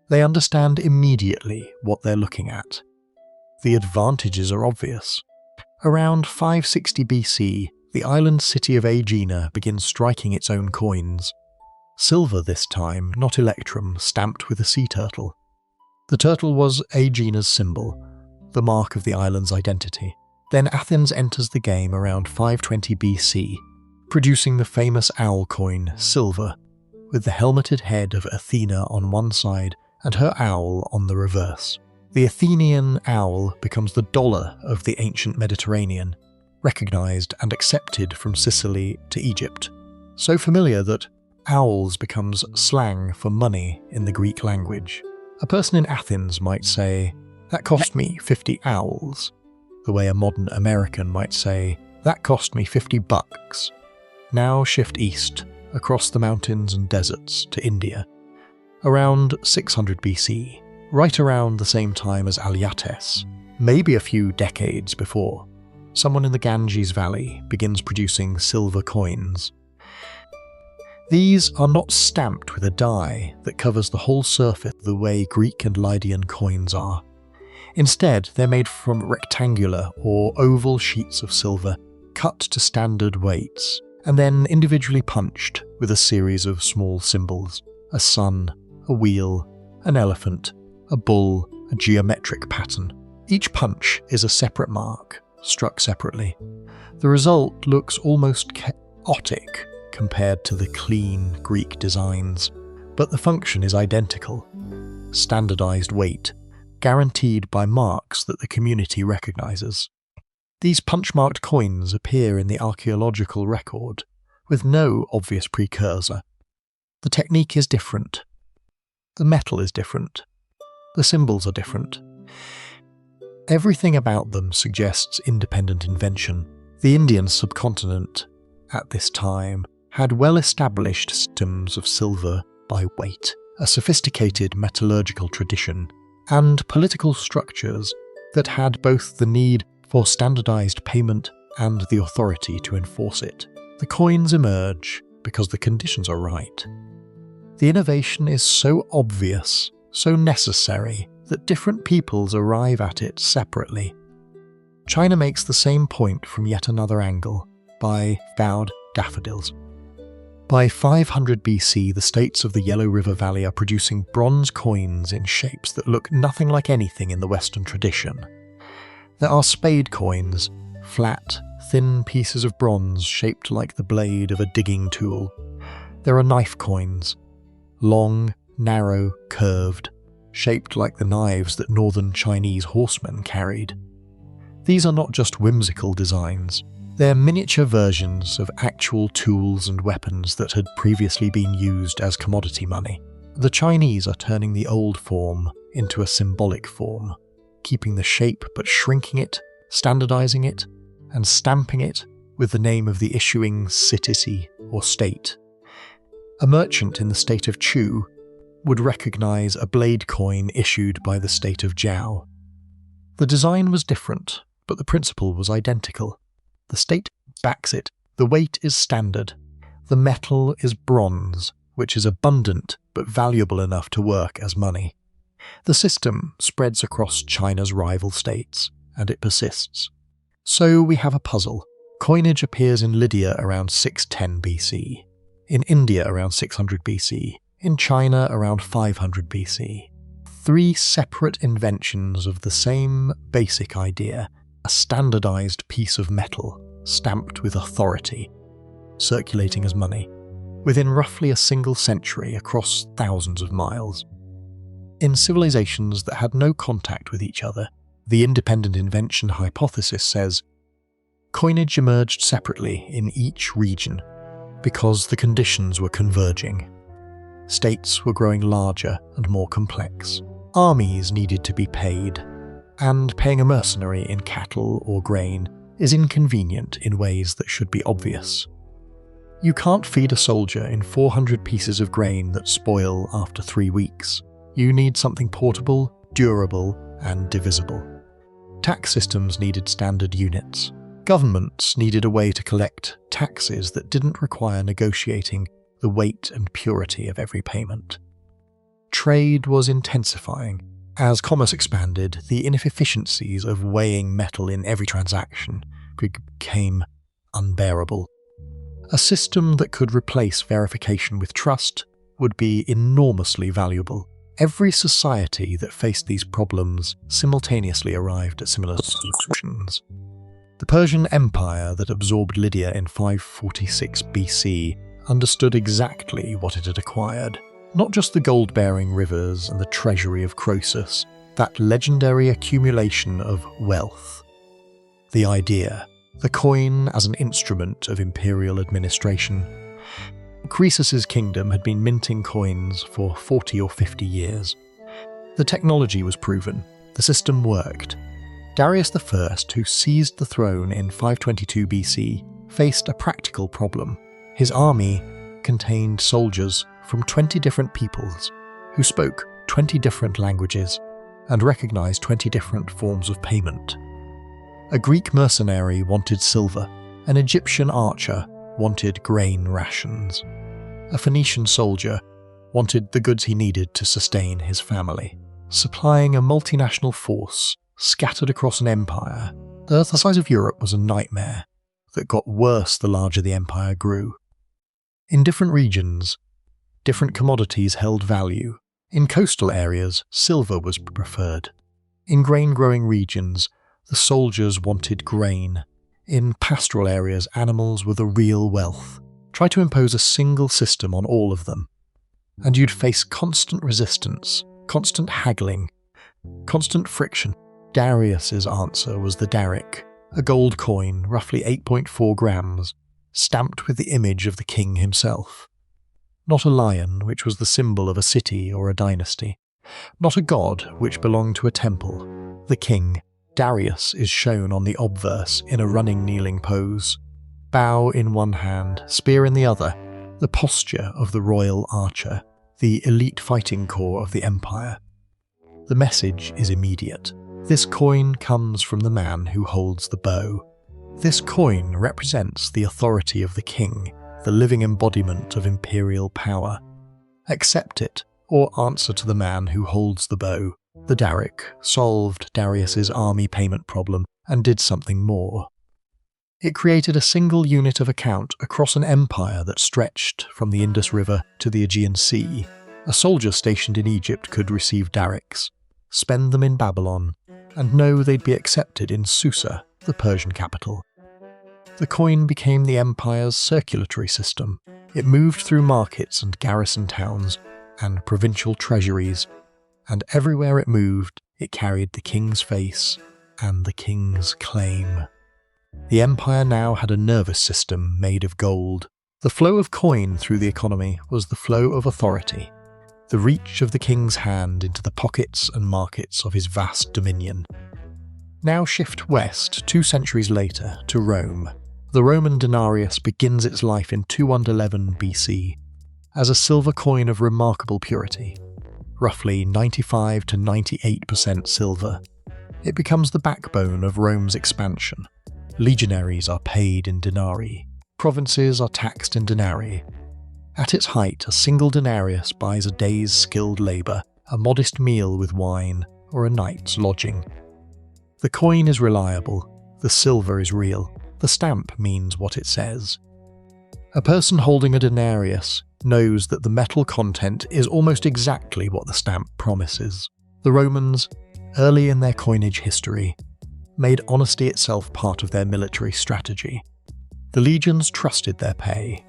A: They understand immediately what they're looking at. The advantages are obvious. Around 560 BC, the island city of Aegina begins striking its own coins. Silver this time, not electrum, stamped with a sea turtle. The turtle was Aegina's symbol, the mark of the island's identity. Then Athens enters the game around 520 BC, producing the famous owl coin, silver, with the helmeted head of Athena on one side and her owl on the reverse. The Athenian owl becomes the dollar of the ancient Mediterranean, recognized and accepted from Sicily to Egypt. So familiar that owls becomes slang for money in the Greek language. A person in Athens might say, "That cost me 50 owls," the way a modern American might say, "That cost me $50. Now shift east, across the mountains and deserts to India. Around 600 BC, right around the same time as Alyattes, maybe a few decades before, someone in the Ganges Valley begins producing silver coins. These are not stamped with a die that covers the whole surface the way Greek and Lydian coins are. Instead, they're made from rectangular or oval sheets of silver, cut to standard weights, and then individually punched with a series of small symbols: a sun, a wheel, an elephant, a bull, a geometric pattern. Each punch is a separate mark, struck separately. The result looks almost chaotic compared to the clean Greek designs, but the function is identical. Standardized weight, guaranteed by marks that the community recognizes. These punch-marked coins appear in the archaeological record, with no obvious precursor. The technique is different. The metal is different. The symbols are different. Everything about them suggests independent invention. The Indian subcontinent, at this time, had well-established systems of silver by weight, a sophisticated metallurgical tradition, and political structures that had both the need for standardized payment and the authority to enforce it. The coins emerge because the conditions are right. The innovation is so obvious, so necessary, that different peoples arrive at it separately. China makes the same point from yet another angle, by bowed daffodils. By 500 BC, the states of the Yellow River Valley are producing bronze coins in shapes that look nothing like anything in the Western tradition. There are spade coins, flat, thin pieces of bronze shaped like the blade of a digging tool. There are knife coins, long, narrow, curved, shaped like the knives that northern Chinese horsemen carried. These are not just whimsical designs. They're miniature versions of actual tools and weapons that had previously been used as commodity money. The Chinese are turning the old form into a symbolic form, keeping the shape but shrinking it, standardizing it, and stamping it with the name of the issuing city or state. A merchant in the state of Chu would recognize a blade coin issued by the state of Zhao. The design was different, but the principle was identical. The state backs it. The weight is standard. The metal is bronze, which is abundant but valuable enough to work as money. The system spreads across China's rival states, and it persists. So we have a puzzle. Coinage appears in Lydia around 610 BC, in India around 600 BC, in China around 500 BC. 3 separate inventions of the same basic idea, a standardized piece of metal stamped with authority, circulating as money, within roughly a single century across thousands of miles. In civilizations that had no contact with each other, the independent invention hypothesis says, coinage emerged separately in each region because the conditions were converging. States were growing larger and more complex. Armies needed to be paid, and paying a mercenary in cattle or grain is inconvenient in ways that should be obvious. You can't feed a soldier in 400 pieces of grain that spoil after 3 weeks. You need something portable, durable, and divisible. Tax systems needed standard units. Governments needed a way to collect taxes that didn't require negotiating the weight and purity of every payment. Trade was intensifying. As commerce expanded, the inefficiencies of weighing metal in every transaction became unbearable. A system that could replace verification with trust would be enormously valuable. Every society that faced these problems simultaneously arrived at similar solutions. The Persian Empire that absorbed Lydia in 546 BC understood exactly what it had acquired. Not just the gold-bearing rivers and the treasury of Croesus, that legendary accumulation of wealth. The idea, the coin as an instrument of imperial administration. Croesus's kingdom had been minting coins for 40 or 50 years. The technology was proven, the system worked. Darius I, who seized the throne in 522 BC, faced a practical problem. His army contained soldiers from 20 different peoples who spoke 20 different languages and recognized 20 different forms of payment. A Greek mercenary wanted silver, an Egyptian archer wanted grain rations, a Phoenician soldier wanted the goods he needed to sustain his family. Supplying a multinational force scattered across an empire, the size of Europe was a nightmare that got worse the larger the empire grew. In different regions, different commodities held value. In coastal areas, silver was preferred. In grain-growing regions, the soldiers wanted grain. In pastoral areas, animals were the real wealth. Try to impose a single system on all of them, and you'd face constant resistance, constant haggling, constant friction. Darius's answer was the daric, a gold coin, roughly 8.4 grams, stamped with the image of the king himself. Not a lion, which was the symbol of a city or a dynasty. Not a god, which belonged to a temple. The king, Darius, is shown on the obverse in a running kneeling pose. Bow in one hand, spear in the other, the posture of the royal archer, the elite fighting corps of the empire. The message is immediate. This coin comes from the man who holds the bow. This coin represents the authority of the king, the living embodiment of imperial power. Accept it, or answer to the man who holds the bow. The daric solved Darius's army payment problem and did something more. It created a single unit of account across an empire that stretched from the Indus River to the Aegean Sea. A soldier stationed in Egypt could receive darics, spend them in Babylon, and know they'd be accepted in Susa, the Persian capital. The coin became the empire's circulatory system. It moved through markets and garrison towns and provincial treasuries, and everywhere it moved, it carried the king's face and the king's claim. The empire now had a nervous system made of gold. The flow of coin through the economy was the flow of authority, the reach of the king's hand into the pockets and markets of his vast dominion. Now shift west 2 centuries later to Rome. The Roman denarius begins its life in 211 BC as a silver coin of remarkable purity, roughly 95 to 98% silver. It becomes the backbone of Rome's expansion. Legionaries are paid in denarii. Provinces are taxed in denarii. At its height, a single denarius buys a day's skilled labour, a modest meal with wine, or a night's lodging. The coin is reliable. The silver is real. The stamp means what it says. A person holding a denarius knows that the metal content is almost exactly what the stamp promises. The Romans, early in their coinage history, made honesty itself part of their military strategy. The legions trusted their pay.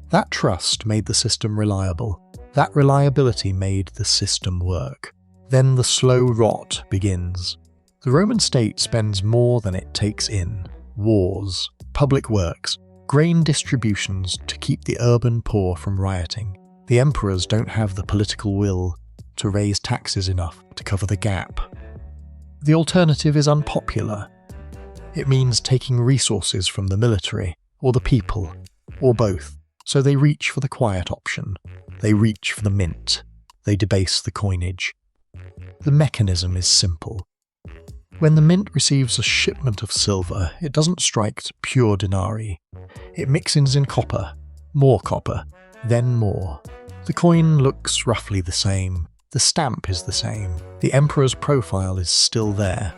A: That trust made the system reliable. That reliability made the system work. Then the slow rot begins. The Roman state spends more than it takes in. Wars, public works, grain distributions to keep the urban poor from rioting. The emperors don't have the political will to raise taxes enough to cover the gap. The alternative is unpopular. It means taking resources from the military, or the people, or both, so they reach for the quiet option. They reach for the mint. They debase the coinage. The mechanism is simple. When the mint receives a shipment of silver, it doesn't strike pure denarii. It mixes in copper, then more. The coin looks roughly the same. The stamp is the same. The emperor's profile is still there.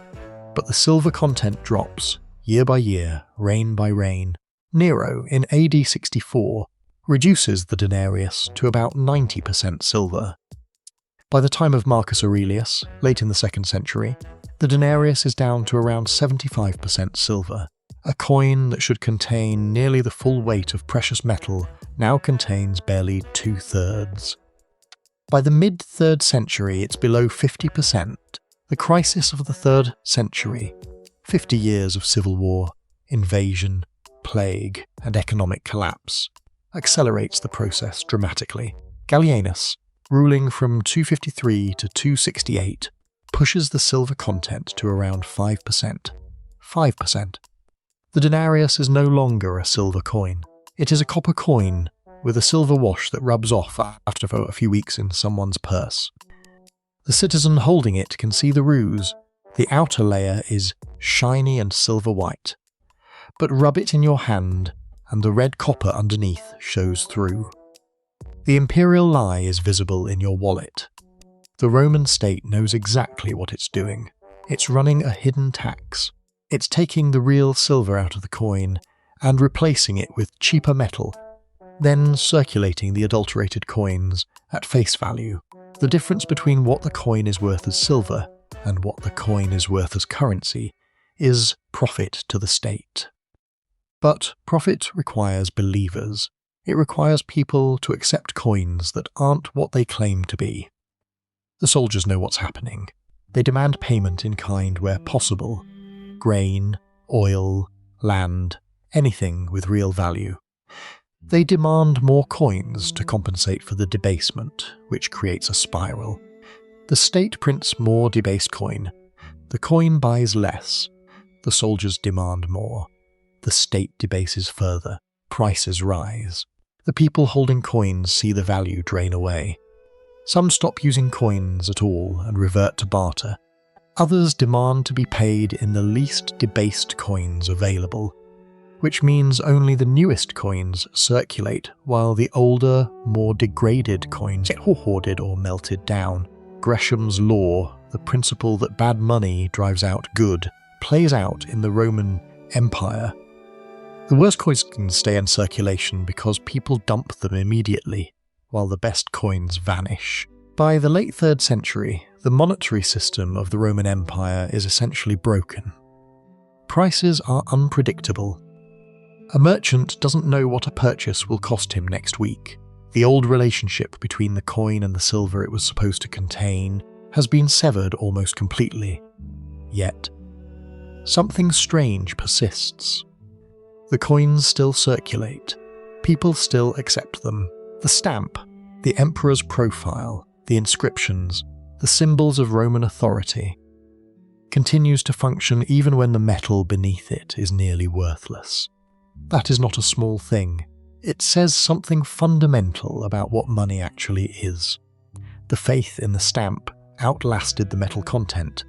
A: But the silver content drops, year by year, reign by reign. Nero, in AD 64, reduces the denarius to about 90% silver. By the time of Marcus Aurelius, late in the 2nd century, the denarius is down to around 75% silver. A coin that should contain nearly the full weight of precious metal now contains barely 2/3. By the mid-3rd century, it's below 50%. The crisis of the 3rd century, 50 years of civil war, invasion, plague, and economic collapse, accelerates the process dramatically. Gallienus, ruling from 253 to 268, pushes the silver content to around 5%. 5%. The denarius is no longer a silver coin. It is a copper coin with a silver wash that rubs off after a few weeks in someone's purse. The citizen holding it can see the ruse. The outer layer is shiny and silver white. But rub it in your hand and the red copper underneath shows through. The imperial lie is visible in your wallet. The Roman state knows exactly what it's doing. It's running a hidden tax. It's taking the real silver out of the coin and replacing it with cheaper metal, then circulating the adulterated coins at face value. The difference between what the coin is worth as silver and what the coin is worth as currency is profit to the state. But profit requires believers. It requires people to accept coins that aren't what they claim to be. The soldiers know what's happening. They demand payment in kind where possible. Grain, oil, land, anything with real value. They demand more coins to compensate for the debasement, which creates a spiral. The state prints more debased coin. The coin buys less. The soldiers demand more. The state debases further. Prices rise. The people holding coins see the value drain away. Some stop using coins at all and revert to barter. Others demand to be paid in the least debased coins available, which means only the newest coins circulate while the older, more degraded coins get hoarded or melted down. Gresham's law, the principle that bad money drives out good, plays out in the Roman Empire. The worst coins can stay in circulation because people dump them immediately, while the best coins vanish. By the late 3rd century, the monetary system of the Roman Empire is essentially broken. Prices are unpredictable. A merchant doesn't know what a purchase will cost him next week. The old relationship between the coin and the silver it was supposed to contain has been severed almost completely. Yet, something strange persists. The coins still circulate. People still accept them. The stamp, the emperor's profile, the inscriptions, the symbols of Roman authority, continues to function even when the metal beneath it is nearly worthless. That is not a small thing. It says something fundamental about what money actually is. The faith in the stamp outlasted the metal content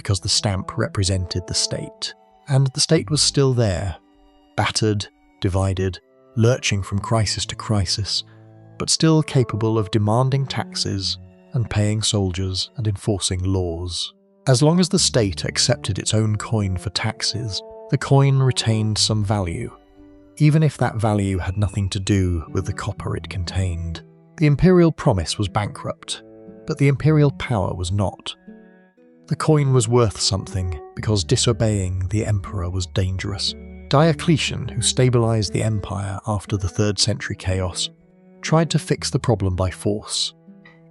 A: because the stamp represented the state. And the state was still there, battered, divided, lurching from crisis to crisis, but still capable of demanding taxes and paying soldiers and enforcing laws. As long as the state accepted its own coin for taxes, the coin retained some value, even if that value had nothing to do with the copper it contained. The imperial promise was bankrupt, but the imperial power was not. The coin was worth something because disobeying the emperor was dangerous. Diocletian, who stabilized the empire after the 3rd century chaos, tried to fix the problem by force.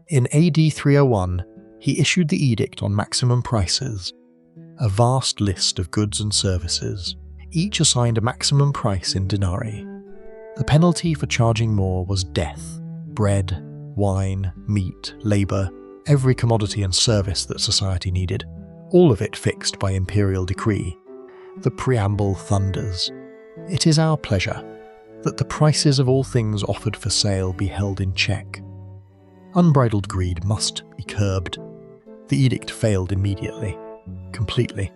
A: In AD 301, he issued the Edict on Maximum Prices, a vast list of goods and services, each assigned a maximum price in denarii. The penalty for charging more was death. Bread, wine, meat, labour, every commodity and service that society needed, all of it fixed by imperial decree. The preamble thunders. It is our pleasure that the prices of all things offered for sale be held in check. Unbridled greed must be curbed. The edict failed immediately, completely,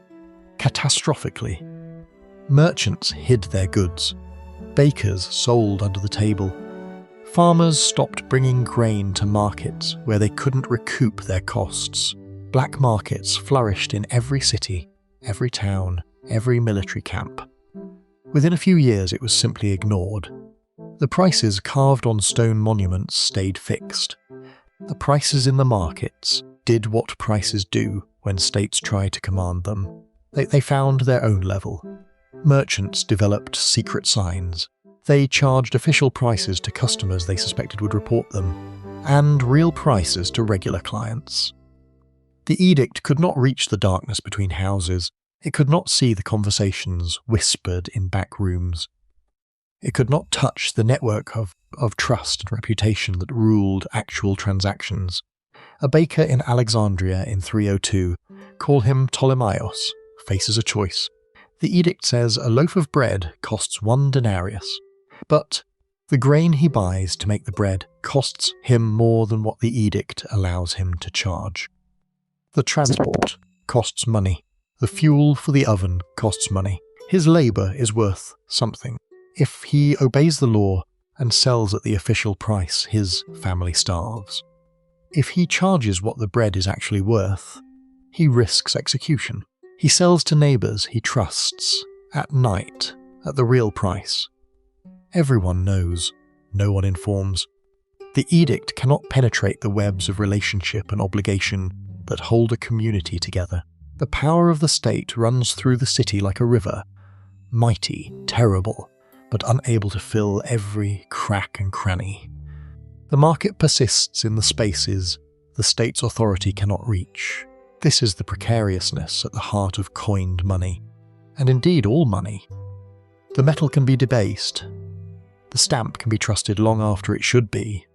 A: catastrophically. Merchants hid their goods. Bakers sold under the table. Farmers stopped bringing grain to markets where they couldn't recoup their costs. Black markets flourished in every city, every town, every military camp. Within a few years it was simply ignored. The prices carved on stone monuments stayed fixed. The prices in the markets did what prices do when states try to command them. They found their own level. Merchants developed secret signs. They charged official prices to customers they suspected would report them, and real prices to regular clients. The edict could not reach the darkness between houses. It could not see the conversations whispered in back rooms. It could not touch the network of trust and reputation that ruled actual transactions. A baker in Alexandria in 302, call him Ptolemaios, faces a choice. The edict says a loaf of bread costs 1 denarius, but the grain he buys to make the bread costs him more than what the edict allows him to charge. The transport costs money. The fuel for the oven costs money. His labour is worth something. If he obeys the law and sells at the official price, his family starves. If he charges what the bread is actually worth, he risks execution. He sells to neighbours he trusts, at night, at the real price. Everyone knows, no one informs. The edict cannot penetrate the webs of relationship and obligation that hold a community together. The power of the state runs through the city like a river, mighty, terrible, but unable to fill every crack and cranny. The market persists in the spaces the state's authority cannot reach. This is the precariousness at the heart of coined money, and indeed all money. The metal can be debased. The stamp can be trusted long after it should be.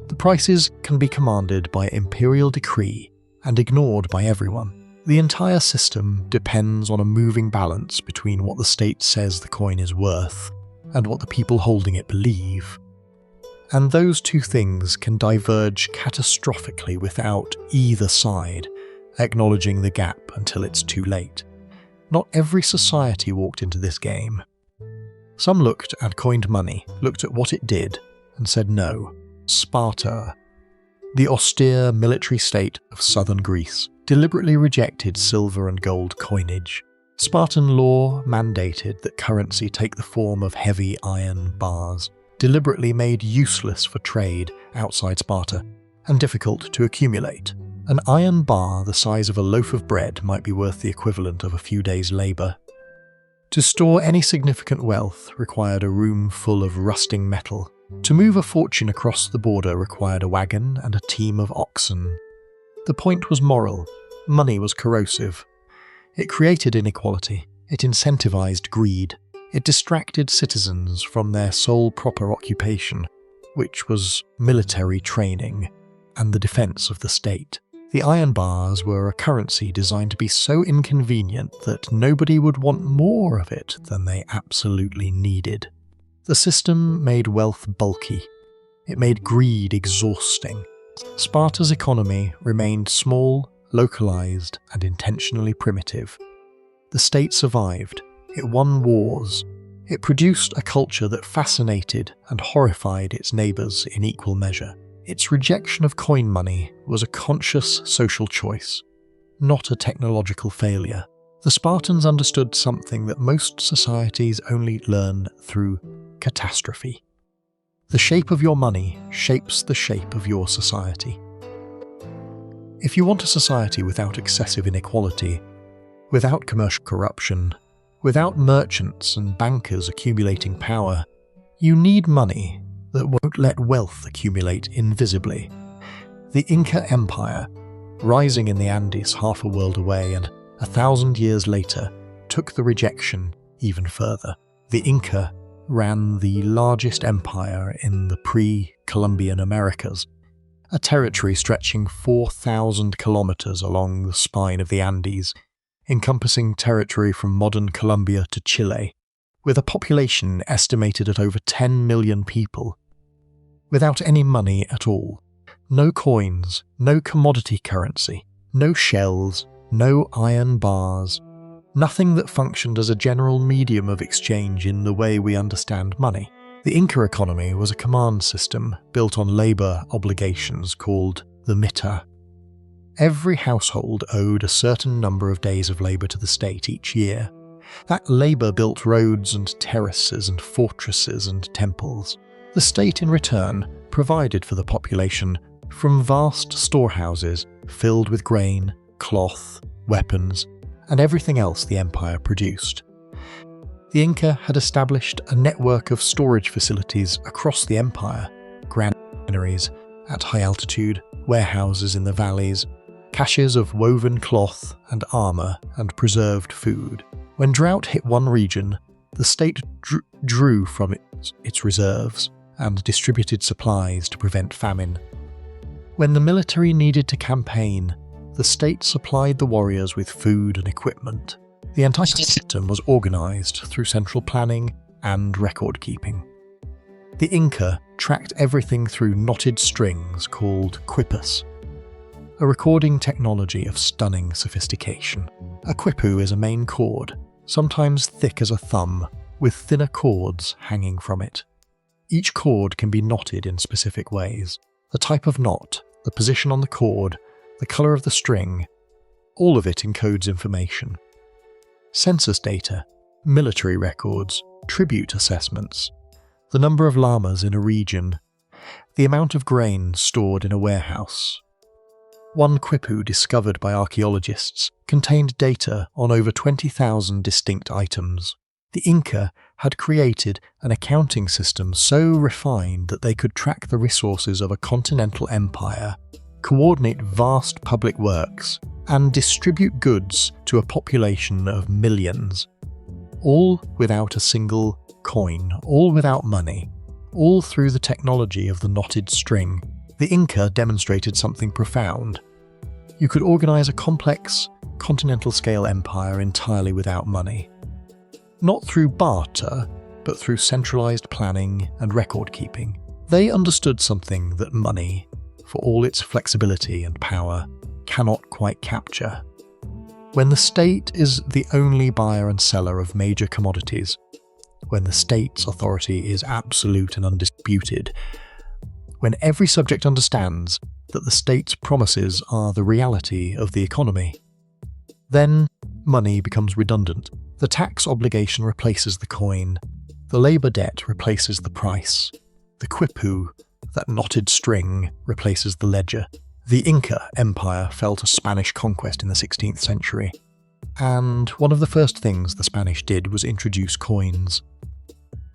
A: The prices can be commanded by imperial decree and ignored by everyone. The entire system depends on a moving balance between what the state says the coin is worth and what the people holding it believe. And those two things can diverge catastrophically without either side acknowledging the gap until it's too late. Not every society walked into this game. Some looked at coined money, looked at what it did, and said no. Sparta, the austere military state of southern Greece, deliberately rejected silver and gold coinage. Spartan law mandated that currency take the form of heavy iron bars, deliberately made useless for trade outside Sparta, and difficult to accumulate. An iron bar the size of a loaf of bread might be worth the equivalent of a few days' labour. To store any significant wealth required a room full of rusting metal. To move a fortune across the border required a wagon and a team of oxen. The point was moral. Money was corrosive. It created inequality. It incentivized greed. It distracted citizens from their sole proper occupation, which was military training and the defense of the state. The iron bars were a currency designed to be so inconvenient that nobody would want more of it than they absolutely needed. The system made wealth bulky. It made greed exhausting. Sparta's economy remained small localized and intentionally primitive. The state survived. It won wars. It produced a culture that fascinated and horrified its neighbors in equal measure. Its rejection of coin money was a conscious social choice, not a technological failure. The Spartans understood something that most societies only learn through catastrophe. The shape of your money shapes the shape of your society. If you want a society without excessive inequality, without commercial corruption, without merchants and bankers accumulating power, you need money that won't let wealth accumulate invisibly. The Inca Empire, rising in the Andes half a world away and 1,000 years later, took the rejection even further. The Inca ran the largest empire in the pre-Columbian Americas, a territory stretching 4,000 kilometers along the spine of the Andes, encompassing territory from modern Colombia to Chile, with a population estimated at over 10 million people. Without any money at all, no coins, no commodity currency, no shells, no iron bars, nothing that functioned as a general medium of exchange in the way we understand money. The Inca economy was a command system built on labor obligations called the mita. Every household owed a certain number of days of labor to the state each year. That labor built roads and terraces and fortresses and temples. The state in return provided for the population from vast storehouses filled with grain, cloth, weapons, and everything else the empire produced. The Inca had established a network of storage facilities across the empire, granaries at high altitude, warehouses in the valleys, caches of woven cloth and armor and preserved food. When drought hit one region, the state drew from its reserves and distributed supplies to prevent famine. When the military needed to campaign, the state supplied the warriors with food and equipment. The entire system was organized through central planning and record-keeping. The Inca tracked everything through knotted strings called quipus, a recording technology of stunning sophistication. A quipu is a main cord, sometimes thick as a thumb, with thinner cords hanging from it. Each cord can be knotted in specific ways. The type of knot, the position on the cord, the colour of the string, all of it encodes information. Census data, military records, tribute assessments, the number of llamas in a region, the amount of grain stored in a warehouse. One quipu discovered by archaeologists contained data on over 20,000 distinct items. The Inca had created an accounting system so refined that they could track the resources of a continental empire, coordinate vast public works, and distribute goods to a population of millions. All without a single coin, all without money, all through the technology of the knotted string. The Inca demonstrated something profound. You could organize a complex, continental-scale empire entirely without money. Not through barter, but through centralized planning and record-keeping. They understood something that money, for all its flexibility and power, cannot quite capture. When the state is the only buyer and seller of major commodities, when the state's authority is absolute and undisputed, when every subject understands that the state's promises are the reality of the economy, then money becomes redundant. The tax obligation replaces the coin, the labour debt replaces the price, the quipu, that knotted string, replaces the ledger. The Inca Empire fell to Spanish conquest in the 16th century, and one of the first things the Spanish did was introduce coins.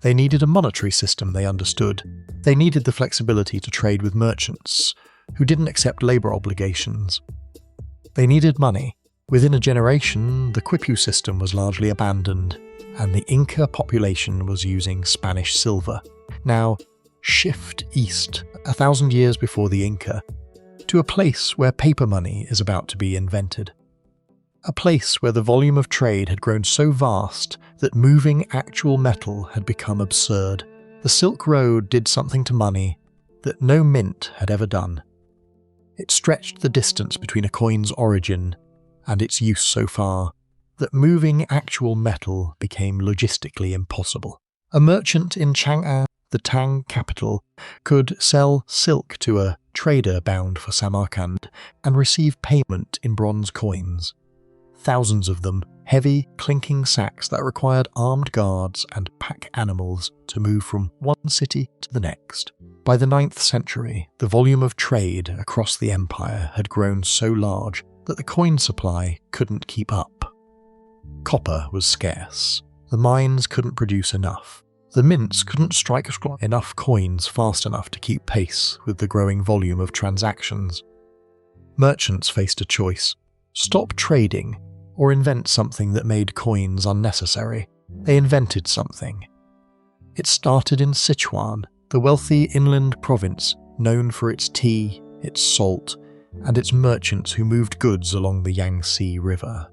A: They needed a monetary system they understood. They needed the flexibility to trade with merchants who didn't accept labour obligations. They needed money. Within a generation, the quipu system was largely abandoned, and the Inca population was using Spanish silver. Now, shift east, 1,000 years before the Inca, to a place where paper money is about to be invented. A place where the volume of trade had grown so vast that moving actual metal had become absurd. The Silk Road did something to money that no mint had ever done. It stretched the distance between a coin's origin and its use so far that moving actual metal became logistically impossible. A merchant in Chang'an, the Tang capital, could sell silk to a trader bound for Samarkand and receive payment in bronze coins. Thousands of them, heavy, clinking sacks that required armed guards and pack animals to move from one city to the next. By the 9th century, the volume of trade across the empire had grown so large that the coin supply couldn't keep up. Copper was scarce. The mines couldn't produce enough. The mints couldn't strike enough coins fast enough to keep pace with the growing volume of transactions. Merchants faced a choice: stop trading or invent something that made coins unnecessary. They invented something. It started in Sichuan, the wealthy inland province known for its tea, its salt, and its merchants who moved goods along the Yangtze River.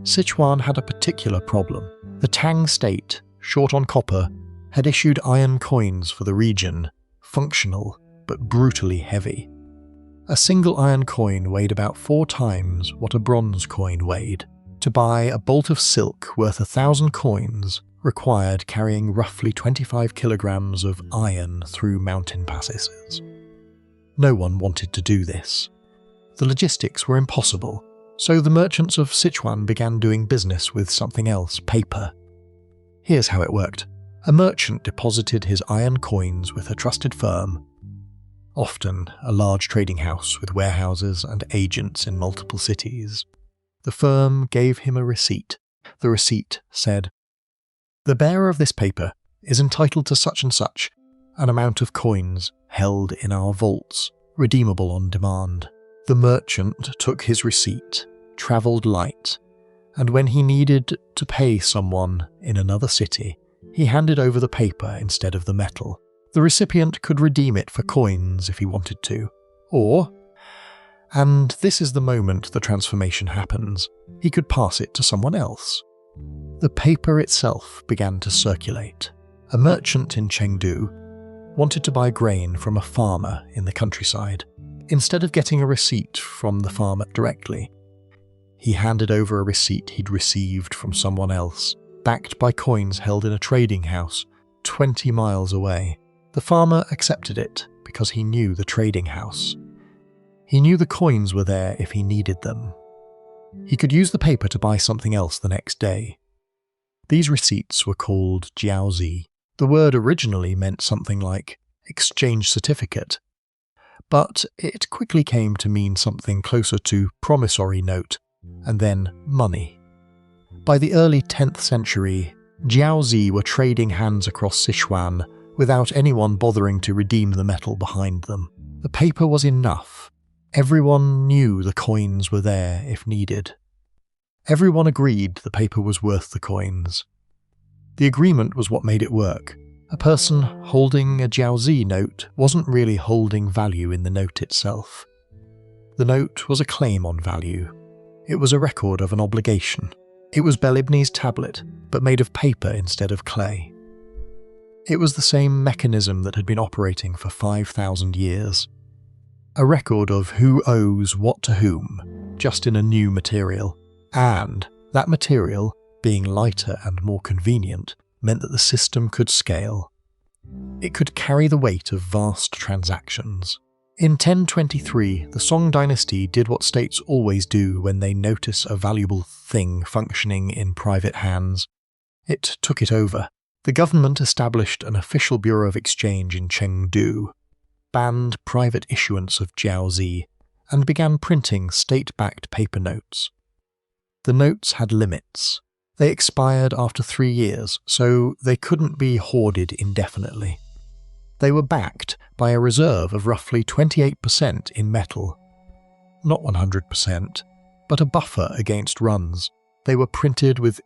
A: Sichuan had a particular problem. The Tang state, short on copper, had issued iron coins for the region, functional but brutally heavy. A single iron coin weighed about 4 times what a bronze coin weighed. To buy a bolt of silk worth 1,000 coins required carrying roughly 25 kilograms of iron through mountain passes. No one wanted to do this. The logistics were impossible, so the merchants of Sichuan began doing business with something else: paper. Here's how it worked. A merchant deposited his iron coins with a trusted firm, often a large trading house with warehouses and agents in multiple cities. The firm gave him a receipt. The receipt said, "The bearer of this paper is entitled to such and such an amount of coins held in our vaults, redeemable on demand." The merchant took his receipt, travelled light, and when he needed to pay someone in another city, he handed over the paper instead of the metal. The recipient could redeem it for coins if he wanted to, or, and this is the moment the transformation happens, he could pass it to someone else. The paper itself began to circulate. A merchant in Chengdu wanted to buy grain from a farmer in the countryside. Instead of getting a receipt from the farmer directly, he handed over a receipt he'd received from someone else, backed by coins held in a trading house 20 miles away. The farmer accepted it because he knew the trading house. He knew the coins were there if he needed them. He could use the paper to buy something else the next day. These receipts were called jiaozi. The word originally meant something like exchange certificate, but it quickly came to mean something closer to promissory note, and then money. By the early 10th century, jiaozi were trading hands across Sichuan without anyone bothering to redeem the metal behind them. The paper was enough. Everyone knew the coins were there if needed. Everyone agreed the paper was worth the coins. The agreement was what made it work. A person holding a jiaozi note wasn't really holding value in the note itself. The note was a claim on value. It was a record of an obligation. It was Belibni's tablet, but made of paper instead of clay. It was the same mechanism that had been operating for 5,000 years. A record of who owes what to whom, just in a new material. And that material, being lighter and more convenient, meant that the system could scale. It could carry the weight of vast transactions. In 1023, the Song dynasty did what states always do when they notice a valuable thing functioning in private hands. It took it over. The government established an official bureau of exchange in Chengdu, banned private issuance of jiaozi, and began printing state-backed paper notes. The notes had limits. They expired after 3 years, so they couldn't be hoarded indefinitely. They were backed by a reserve of roughly 28% in metal. Not 100%, but a buffer against runs. They were printed with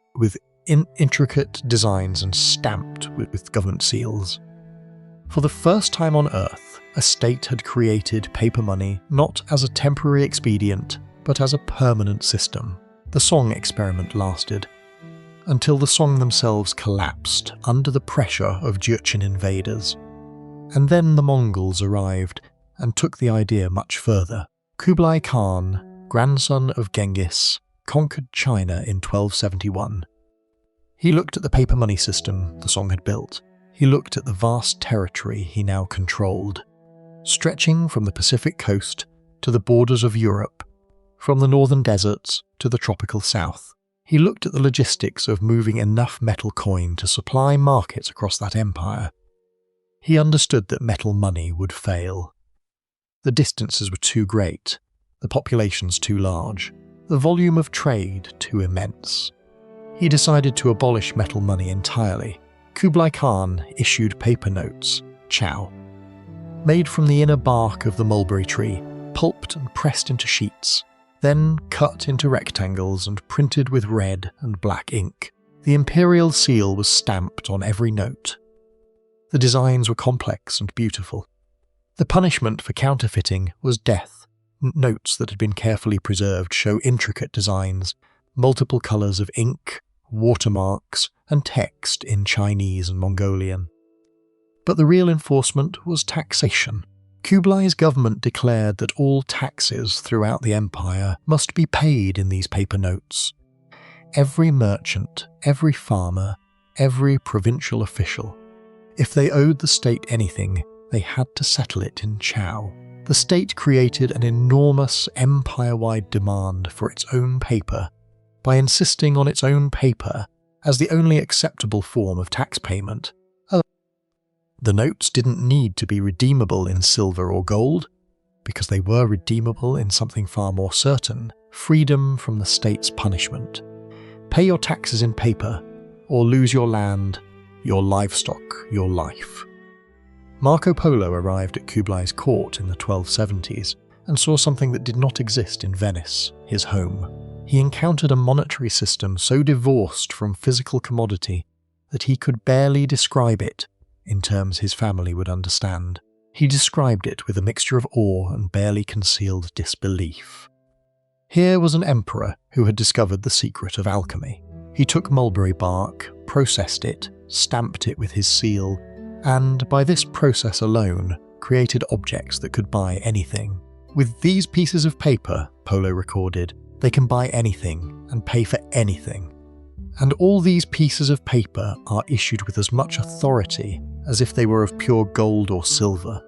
A: intricate designs and stamped with government seals. For the first time on Earth, a state had created paper money not as a temporary expedient, but as a permanent system. The Song experiment lasted, until the Song themselves collapsed under the pressure of Jurchen invaders. And then the Mongols arrived and took the idea much further. Kublai Khan, grandson of Genghis, conquered China in 1271. He looked at the paper money system the Song had built. He looked at the vast territory he now controlled, stretching from the Pacific coast to the borders of Europe, from the northern deserts to the tropical south. He looked at the logistics of moving enough metal coin to supply markets across that empire. He understood that metal money would fail. The distances were too great, the populations too large, the volume of trade too immense. He decided to abolish metal money entirely. Kublai Khan issued paper notes, chow, made from the inner bark of the mulberry tree, pulped and pressed into sheets, then cut into rectangles and printed with red and black ink. The imperial seal was stamped on every note. The designs were complex and beautiful. The punishment for counterfeiting was death. Notes that had been carefully preserved show intricate designs, multiple colours of ink, watermarks, and text in Chinese and Mongolian. But the real enforcement was taxation. Kublai's government declared that all taxes throughout the empire must be paid in these paper notes. Every merchant, every farmer, every provincial official. If they owed the state anything, they had to settle it in chow. The state created an enormous empire-wide demand for its own paper by insisting on its own paper as the only acceptable form of tax payment. The notes didn't need to be redeemable in silver or gold, because they were redeemable in something far more certain: freedom from the state's punishment. Pay your taxes in paper, or lose your land, your livestock, your life. Marco Polo arrived at Kublai's court in the 1270s and saw something that did not exist in Venice, his home. He encountered a monetary system so divorced from physical commodity that he could barely describe it in terms his family would understand. He described it with a mixture of awe and barely concealed disbelief. Here was an emperor who had discovered the secret of alchemy. He took mulberry bark, processed it, stamped it with his seal, and by this process alone, created objects that could buy anything. With these pieces of paper, Polo recorded, they can buy anything and pay for anything. And all these pieces of paper are issued with as much authority as if they were of pure gold or silver.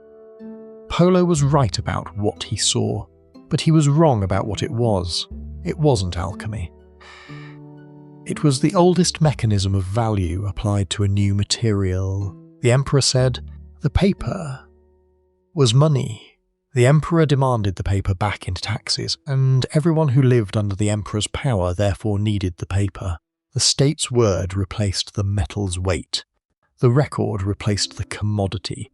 A: Polo was right about what he saw, but he was wrong about what it was. It wasn't alchemy. It was the oldest mechanism of value applied to a new material. The emperor said, the paper was money. The emperor demanded the paper back in taxes, and everyone who lived under the emperor's power therefore needed the paper. The state's word replaced the metal's weight. The record replaced the commodity.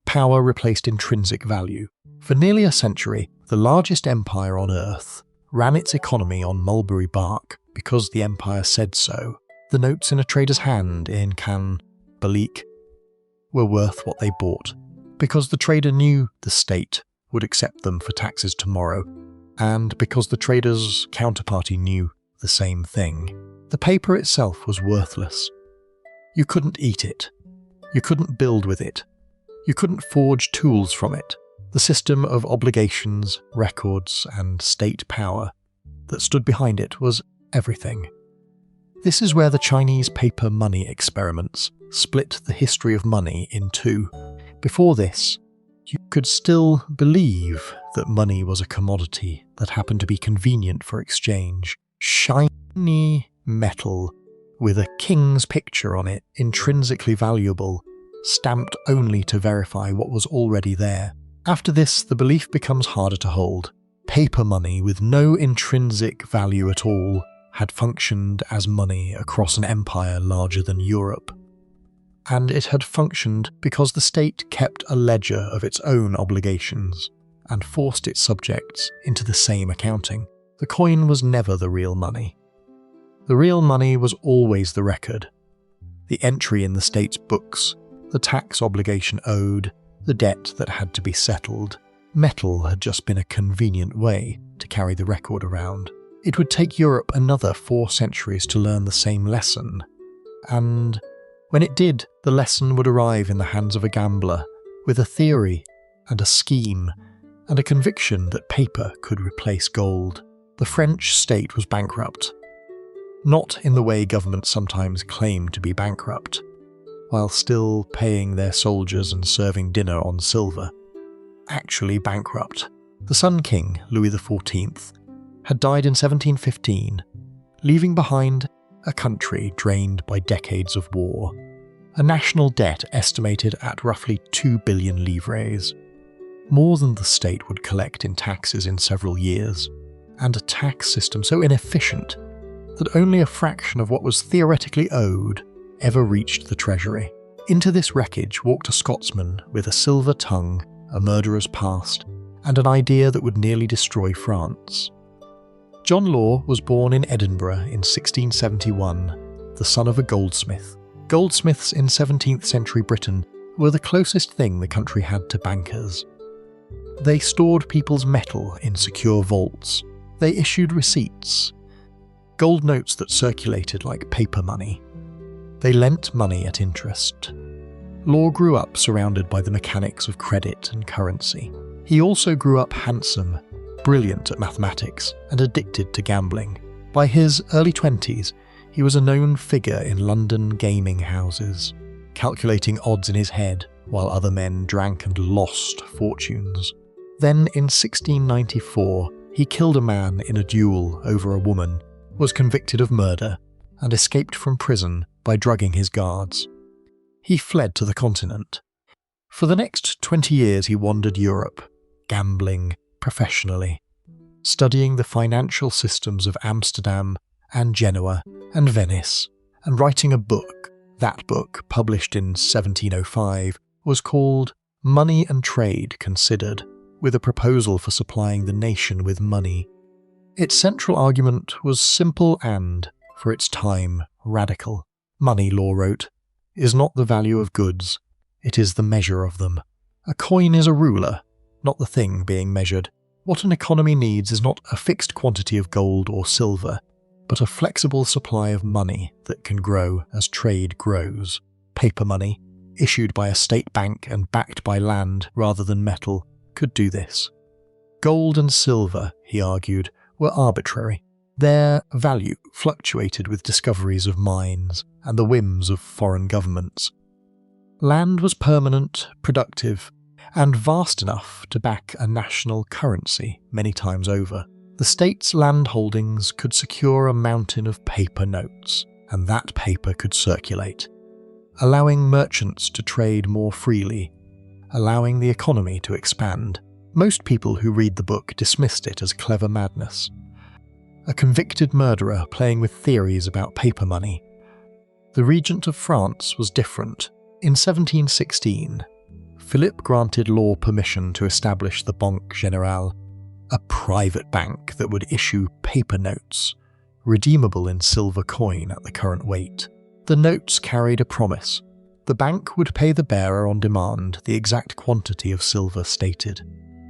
A: Power replaced intrinsic value. For nearly a century, the largest empire on earth ran its economy on mulberry bark because the empire said so. The notes in a trader's hand in Balik were worth what they bought, because the trader knew the state would accept them for taxes tomorrow, and because the trader's counterparty knew the same thing. The paper itself was worthless. You couldn't eat it. You couldn't build with it. You couldn't forge tools from it. The system of obligations, records, and state power that stood behind it was everything. This is where the Chinese paper money experiments split the history of money in two. Before this, you could still believe that money was a commodity that happened to be convenient for exchange. Shiny metal with a king's picture on it, intrinsically valuable, stamped only to verify what was already there. After this, the belief becomes harder to hold. Paper money with no intrinsic value at all had functioned as money across an empire larger than Europe. And it had functioned because the state kept a ledger of its own obligations and forced its subjects into the same accounting. The coin was never the real money. The real money was always the record, the entry in the state's books, the tax obligation owed, the debt that had to be settled. Metal had just been a convenient way to carry the record around. It would take Europe another 4 centuries to learn the same lesson, and when it did, the lesson would arrive in the hands of a gambler with a theory and a scheme, and a conviction that paper could replace gold. The French state was bankrupt. Not in the way governments sometimes claim to be bankrupt, while still paying their soldiers and serving dinner on silver. Actually bankrupt. The Sun King, Louis XIV, had died in 1715, leaving behind a country drained by decades of war, a national debt estimated at roughly 2 billion livres, more than the state would collect in taxes in several years, and a tax system so inefficient that only a fraction of what was theoretically owed ever reached the treasury. Into this wreckage walked a Scotsman with a silver tongue, a murderer's past, and an idea that would nearly destroy France. John Law was born in Edinburgh in 1671, the son of a goldsmith. Goldsmiths in 17th century Britain were the closest thing the country had to bankers. They stored people's metal in secure vaults. They issued receipts, gold notes that circulated like paper money. They lent money at interest. Law grew up surrounded by the mechanics of credit and currency. He also grew up handsome, brilliant at mathematics, and addicted to gambling. By his early 20s, he was a known figure in London gaming houses, calculating odds in his head while other men drank and lost fortunes. Then in 1694, he killed a man in a duel over a woman, was convicted of murder, and escaped from prison by drugging his guards. He fled to the continent. For the next 20 years he wandered Europe, gambling professionally, studying the financial systems of Amsterdam and Genoa and Venice, and writing a book. That book, published in 1705, was called Money and Trade Considered, with a proposal for supplying the nation with money. Its central argument was simple and, for its time, radical. Money, Law wrote, is not the value of goods, it is the measure of them. A coin is a ruler, not the thing being measured. What an economy needs is not a fixed quantity of gold or silver, but a flexible supply of money that can grow as trade grows. Paper money, issued by a state bank and backed by land rather than metal, could do this. Gold and silver, he argued, were arbitrary. Their value fluctuated with discoveries of mines and the whims of foreign governments. Land was permanent, productive, and vast enough to back a national currency many times over. The state's land holdings could secure a mountain of paper notes, and that paper could circulate, allowing merchants to trade more freely, allowing the economy to expand. Most people who read the book dismissed it as clever madness. A convicted murderer playing with theories about paper money. The regent of France was different. In 1716, Philip granted Law permission to establish the Banque Générale, a private bank that would issue paper notes, redeemable in silver coin at the current weight. The notes carried a promise. The bank would pay the bearer on demand the exact quantity of silver stated.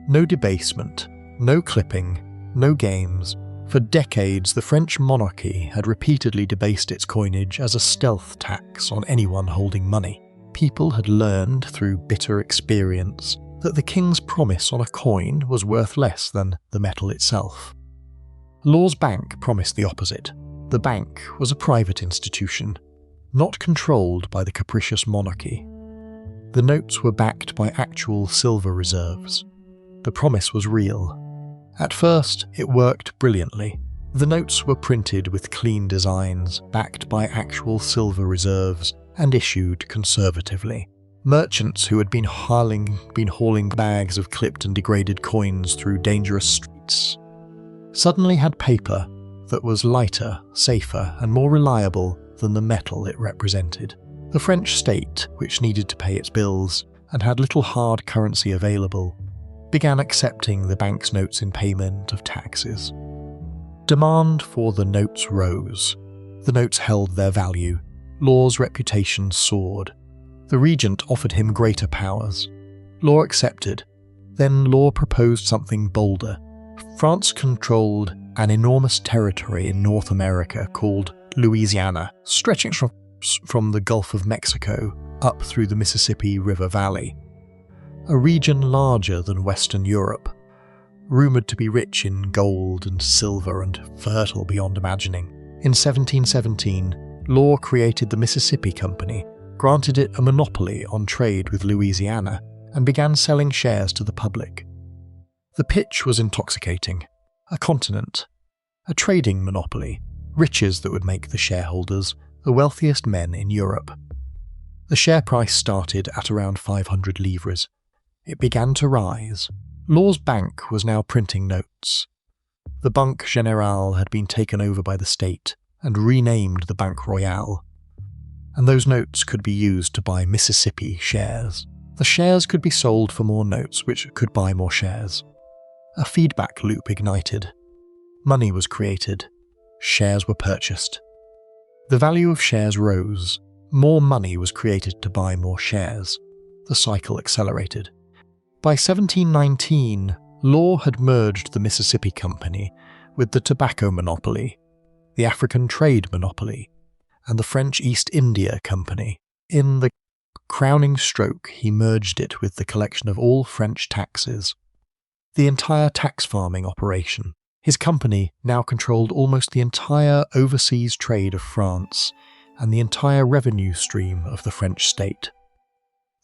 A: No debasement, no clipping, no games. For decades, the French monarchy had repeatedly debased its coinage as a stealth tax on anyone holding money. People had learned through bitter experience that the king's promise on a coin was worth less than the metal itself. Law's bank promised the opposite. The bank was a private institution, not controlled by the capricious monarchy. The notes were backed by actual silver reserves. The promise was real. At first, it worked brilliantly. The notes were printed with clean designs, backed by actual silver reserves, and issued conservatively. Merchants who had been hauling bags of clipped and degraded coins through dangerous streets suddenly had paper that was lighter, safer, and more reliable than the metal it represented. The French state, which needed to pay its bills and had little hard currency available, began accepting the bank's notes in payment of taxes. Demand for the notes rose. The notes held their value. Law's reputation soared. The regent offered him greater powers. Law accepted. Then Law proposed something bolder. France controlled an enormous territory in North America called Louisiana, stretching from the Gulf of Mexico up through the Mississippi River Valley. a region larger than Western Europe, rumoured to be rich in gold and silver and fertile beyond imagining. In 1717, Law created the Mississippi Company, granted it a monopoly on trade with Louisiana, and began selling shares to the public. The pitch was intoxicating. A continent, a trading monopoly, riches that would make the shareholders the wealthiest men in Europe. The share price started at around 500 livres. It began to rise. Law's bank was now printing notes. The Banque Générale had been taken over by the state and renamed the Banque Royale, and those notes could be used to buy Mississippi shares. The shares could be sold for more notes, which could buy more shares. A feedback loop ignited. Money was created. Shares were purchased. The value of shares rose. More money was created to buy more shares. The cycle accelerated. By 1719, Law had merged the Mississippi Company with the tobacco monopoly, the African trade monopoly, and the French East India Company. In the crowning stroke, he merged it with the collection of all French taxes, the entire tax farming operation. His company now controlled almost the entire overseas trade of France and the entire revenue stream of the French state.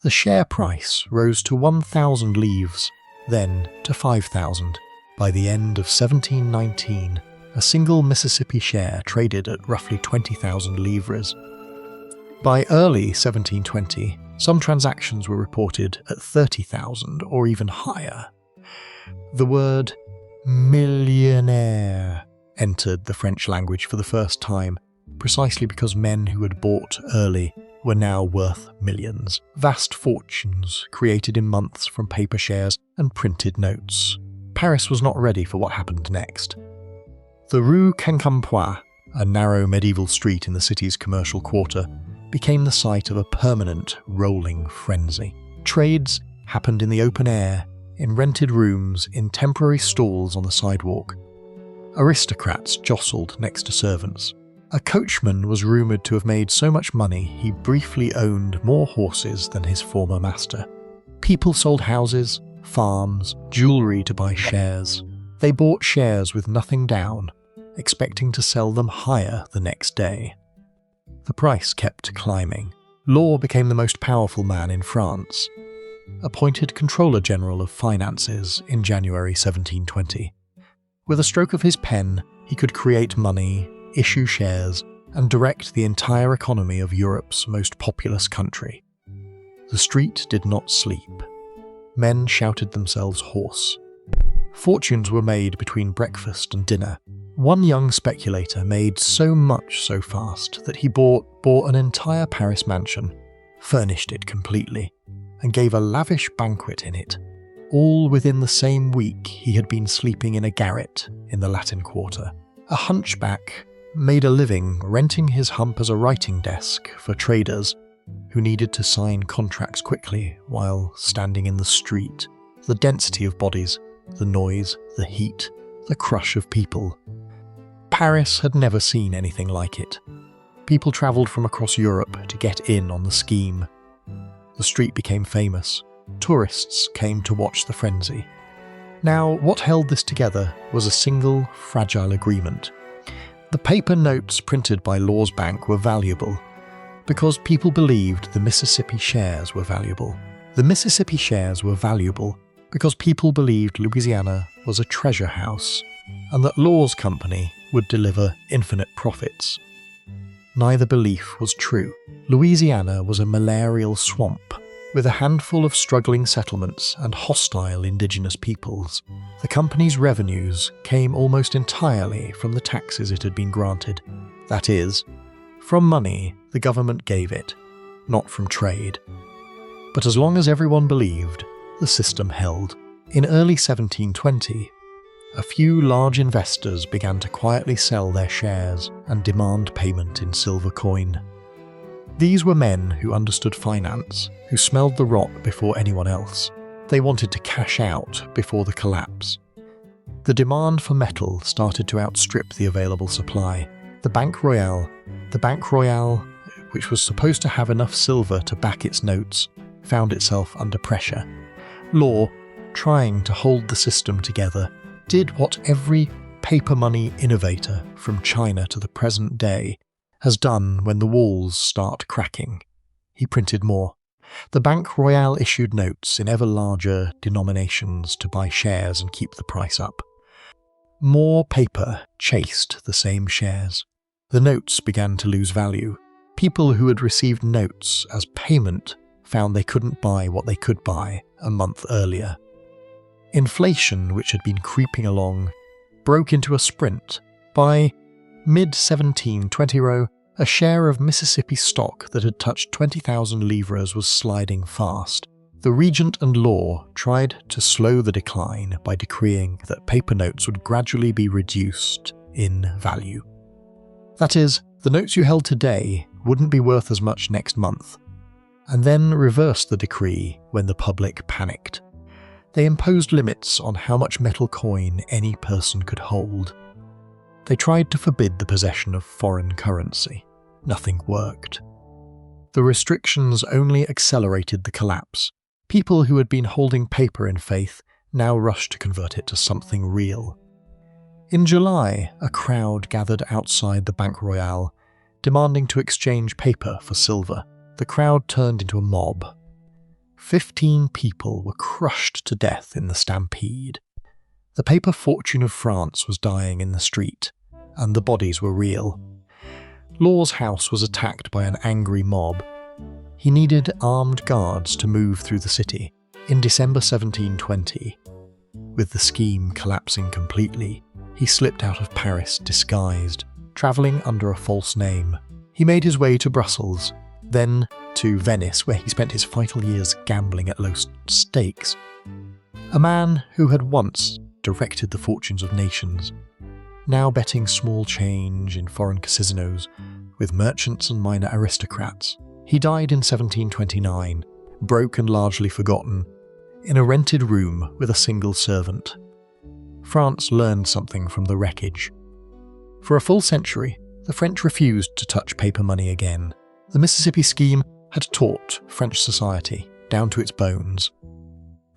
A: The share price rose to 1,000 livres, then to 5,000. By the end of 1719, a single Mississippi share traded at roughly 20,000 livres. By early 1720, some transactions were reported at 30,000 or even higher. The word millionaire entered the French language for the first time, precisely because men who had bought early were now worth millions. Vast fortunes created in months from paper shares and printed notes. Paris was not ready for what happened next. The Rue Quincampoix, a narrow medieval street in the city's commercial quarter, became the site of a permanent rolling frenzy. Trades happened in the open air, in rented rooms, in temporary stalls on the sidewalk. Aristocrats jostled next to servants. A coachman was rumoured to have made so much money he briefly owned more horses than his former master. People sold houses, farms, jewellery to buy shares. They bought shares with nothing down, expecting to sell them higher the next day. The price kept climbing. Law became the most powerful man in France. Appointed Controller General of Finances in January 1720. With a stroke of his pen, he could create money, issue shares, and direct the entire economy of Europe's most populous country. The street did not sleep. Men shouted themselves hoarse. Fortunes were made between breakfast and dinner. One young speculator made so much so fast that he bought an entire Paris mansion, furnished it completely, and gave a lavish banquet in it. All within the same week he had been sleeping in a garret in the Latin Quarter. A hunchback made a living renting his hump as a writing desk for traders who needed to sign contracts quickly while standing in the street. The density of bodies, the noise, the heat, the crush of people. Paris had never seen anything like it. People travelled from across Europe to get in on the scheme. The street became famous. Tourists came to watch the frenzy. Now, what held this together was a single, fragile agreement. The paper notes printed by Law's bank were valuable because people believed the Mississippi shares were valuable. The Mississippi shares were valuable because people believed Louisiana was a treasure house and that Law's company would deliver infinite profits. Neither belief was true. Louisiana was a malarial swamp with a handful of struggling settlements and hostile indigenous peoples. The company's revenues came almost entirely from the taxes it had been granted. That is, from money the government gave it, not from trade. But as long as everyone believed, the system held. In early 1720, a few large investors began to quietly sell their shares and demand payment in silver coin. These were men who understood finance, who smelled the rot before anyone else. They wanted to cash out before the collapse. The demand for metal started to outstrip the available supply. The Banque Royale, which was supposed to have enough silver to back its notes, found itself under pressure. Law, trying to hold the system together, did what every paper money innovator from China to the present day has done when the walls start cracking. He printed more. The Banque Royale issued notes in ever larger denominations to buy shares and keep the price up. More paper chased the same shares. The notes began to lose value. People who had received notes as payment found they couldn't buy what they could buy a month earlier. Inflation, which had been creeping along, broke into a sprint. By mid-1720, a share of Mississippi stock that had touched 20,000 livres was sliding fast. The regent and Law tried to slow the decline by decreeing that paper notes would gradually be reduced in value. That is, the notes you held today wouldn't be worth as much next month, and then reversed the decree when the public panicked. They imposed limits on how much metal coin any person could hold. They tried to forbid the possession of foreign currency. Nothing worked. The restrictions only accelerated the collapse. People who had been holding paper in faith now rushed to convert it to something real. In July, a crowd gathered outside the Banque Royale, demanding to exchange paper for silver. The crowd turned into a mob. 15 people were crushed to death in the stampede. The paper fortune of France was dying in the street, and the bodies were real. Law's house was attacked by an angry mob. He needed armed guards to move through the city. In December 1720, with the scheme collapsing completely, he slipped out of Paris disguised, travelling under a false name. He made his way to Brussels, then to Venice, where he spent his vital years gambling at low stakes. A man who had once directed the fortunes of nations, now betting small change in foreign casinos with merchants and minor aristocrats. He died in 1729, broke and largely forgotten, in a rented room with a single servant. France learned something from the wreckage. For a full century, the French refused to touch paper money again. The Mississippi scheme had taught French society down to its bones.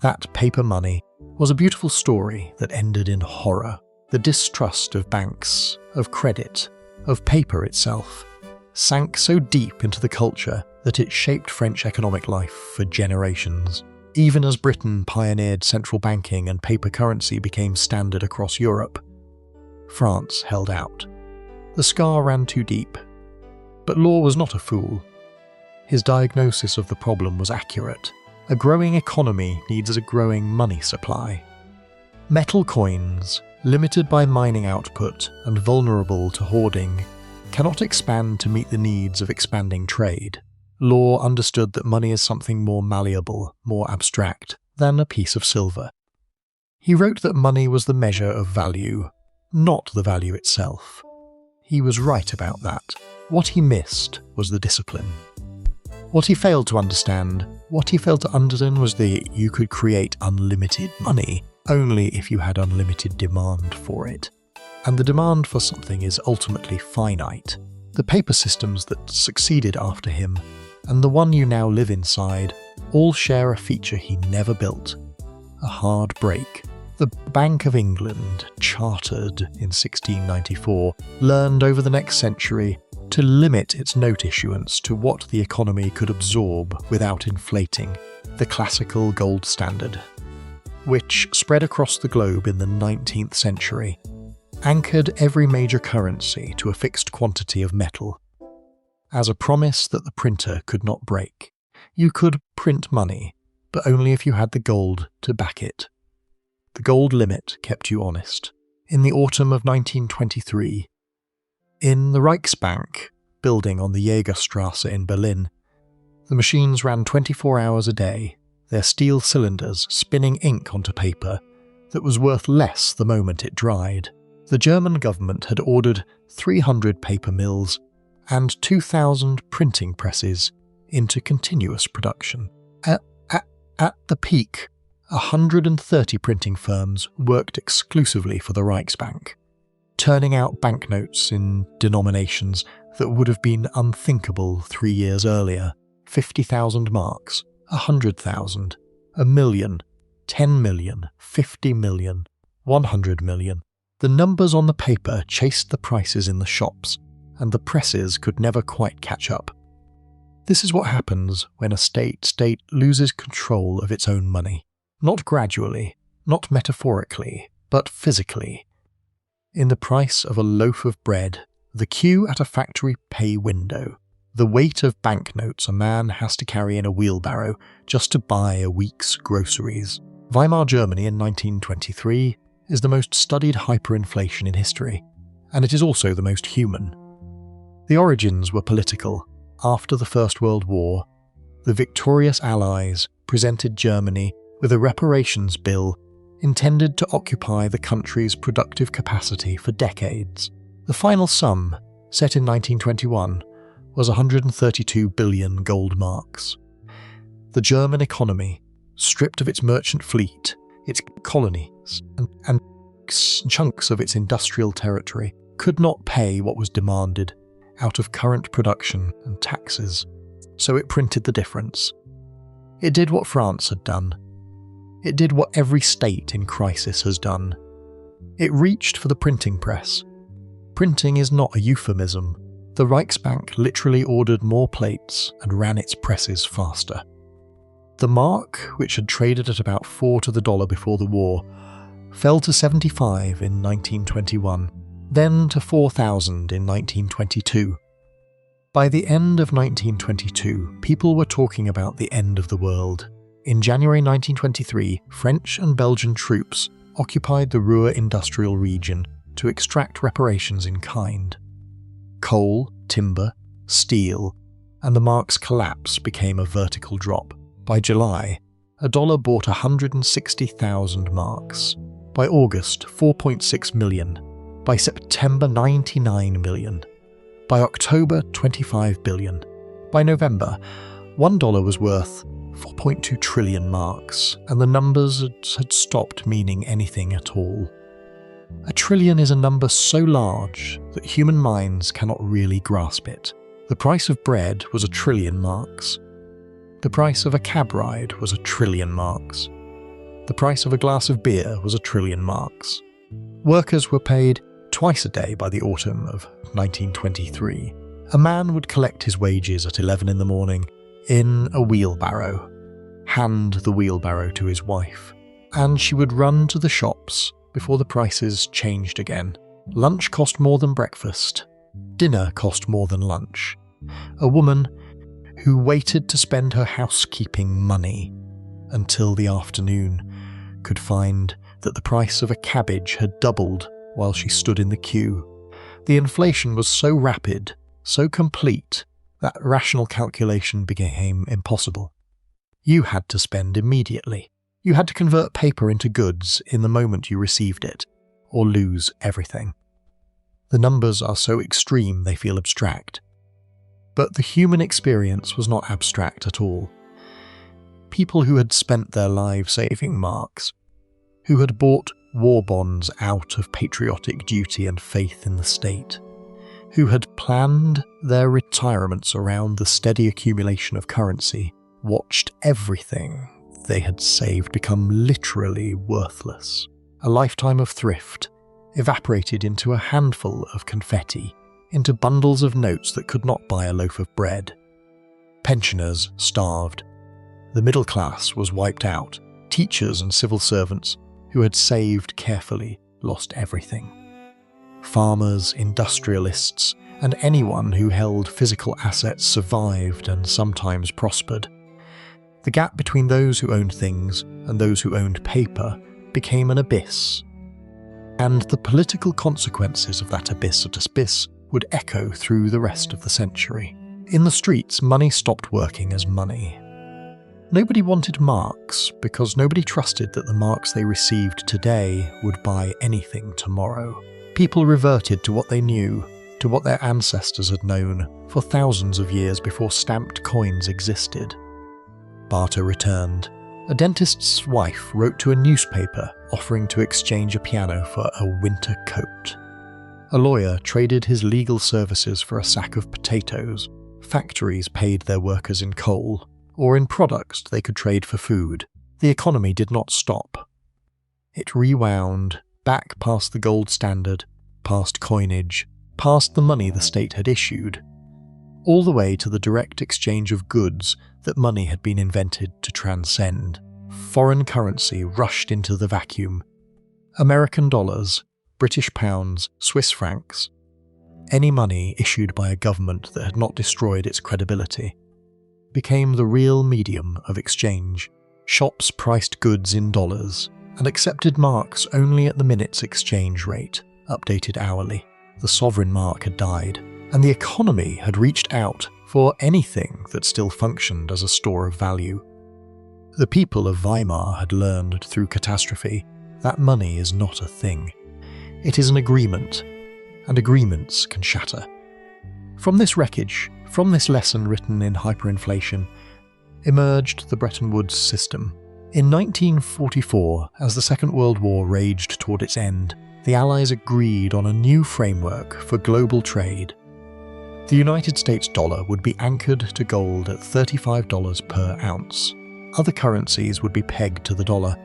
A: That paper money was a beautiful story that ended in horror. The distrust of banks, of credit, of paper itself, sank so deep into the culture that it shaped French economic life for generations. Even as Britain pioneered central banking and paper currency became standard across Europe, France held out. The scar ran too deep. But Law was not a fool. His diagnosis of the problem was accurate. A growing economy needs a growing money supply. Metal coins, limited by mining output and vulnerable to hoarding, cannot expand to meet the needs of expanding trade. Law understood that money is something more malleable, more abstract, than a piece of silver. He wrote that money was the measure of value, not the value itself. He was right about that. What he missed was the discipline. What he failed to understand, was that you could create unlimited money only if you had unlimited demand for it. And the demand for something is ultimately finite. The paper systems that succeeded after him, and the one you now live inside, all share a feature he never built: a hard brake. The Bank of England, chartered in 1694, learned over the next century to limit its note issuance to what the economy could absorb without inflating, the classical gold standard, which spread across the globe in the 19th century, anchored every major currency to a fixed quantity of metal. As a promise that the printer could not break, you could print money, but only if you had the gold to back it. The gold limit kept you honest. In the autumn of 1923, in the Reichsbank building on the Jägerstrasse in Berlin, the machines ran 24 hours a day, their steel cylinders spinning ink onto paper that was worth less the moment it dried. The German government had ordered 300 paper mills and 2,000 printing presses into continuous production. At the peak, 130 printing firms worked exclusively for the Reichsbank, turning out banknotes in denominations that would have been unthinkable 3 years earlier: 50,000 marks, 100,000, 1 million. 10 million, 50 million, 100 million. The numbers on the paper chased the prices in the shops, and the presses could never quite catch up. This is what happens when a state loses control of its own money. Not gradually, not metaphorically, but physically. In the price of a loaf of bread, the queue at a factory pay window, the weight of banknotes a man has to carry in a wheelbarrow just to buy a week's groceries. Weimar Germany in 1923 is the most studied hyperinflation in history, and it is also the most human. The origins were political. After the First World War, the victorious Allies presented Germany with a reparations bill intended to occupy the country's productive capacity for decades. The final sum, set in 1921, was 132 billion gold marks. The German economy, stripped of its merchant fleet, its colonies, and chunks of its industrial territory, could not pay what was demanded out of current production and taxes, so it printed the difference. It did what France had done. It did what every state in crisis has done. It reached for the printing press. Printing is not a euphemism. The Reichsbank literally ordered more plates and ran its presses faster. The mark, which had traded at about 4 to the dollar before the war, fell to 75 in 1921, then to 4,000 in 1922. By the end of 1922, people were talking about the end of the world. In January 1923, French and Belgian troops occupied the Ruhr industrial region to extract reparations in kind. Coal, timber, steel, and the mark's collapse became a vertical drop. By July, a dollar bought 160,000 marks. By August, 4.6 million. By September, 99 million. By October, 25 billion. By November, $1 was worth 4.2 trillion marks, and the numbers had stopped meaning anything at all. A trillion is a number so large that human minds cannot really grasp it. The price of bread was 1 trillion marks. The price of a cab ride was 1 trillion marks. The price of a glass of beer was 1 trillion marks. Workers were paid twice a day by the autumn of 1923. A man would collect his wages at 11 in the morning in a wheelbarrow, hand the wheelbarrow to his wife, and she would run to the shops before the prices changed again. Lunch cost more than breakfast. Dinner cost more than lunch. A woman who waited to spend her housekeeping money until the afternoon could find that the price of a cabbage had doubled while she stood in the queue. The inflation was so rapid, so complete, that rational calculation became impossible. You had to spend immediately. You had to convert paper into goods in the moment you received it, or lose everything. The numbers are so extreme they feel abstract. But the human experience was not abstract at all. People who had spent their lives saving marks, who had bought war bonds out of patriotic duty and faith in the state, who had planned their retirements around the steady accumulation of currency, watched everything they had saved become literally worthless. A lifetime of thrift evaporated into a handful of confetti, into bundles of notes that could not buy a loaf of bread. Pensioners starved. The middle class was wiped out. Teachers and civil servants who had saved carefully lost everything. Farmers, industrialists, and anyone who held physical assets survived and sometimes prospered. The gap between those who owned things and those who owned paper became an abyss. And the political consequences of that abyss would echo through the rest of the century. In the streets, money stopped working as money. Nobody wanted marks because nobody trusted that the marks they received today would buy anything tomorrow. People reverted to what they knew, to what their ancestors had known for thousands of years before stamped coins existed. Barter returned. A dentist's wife wrote to a newspaper offering to exchange a piano for a winter coat. A lawyer traded his legal services for a sack of potatoes. Factories paid their workers in coal, or in products they could trade for food. The economy did not stop. It rewound back past the gold standard, past coinage, past the money the state had issued, all the way to the direct exchange of goods that money had been invented to transcend. Foreign currency rushed into the vacuum. American dollars, British pounds, Swiss francs, any money issued by a government that had not destroyed its credibility, became the real medium of exchange. Shops priced goods in dollars and accepted marks only at the minute's exchange rate, updated hourly. The sovereign mark had died, and the economy had reached out for anything that still functioned as a store of value. The people of Weimar had learned through catastrophe that money is not a thing. It is an agreement, and agreements can shatter. From this wreckage, from this lesson written in Hyperinflation, emerged the Bretton Woods system. In 1944, as the Second World War raged toward its end, the Allies agreed on a new framework for global trade. The United States dollar would be anchored to gold at $35 per ounce. Other currencies would be pegged to the dollar.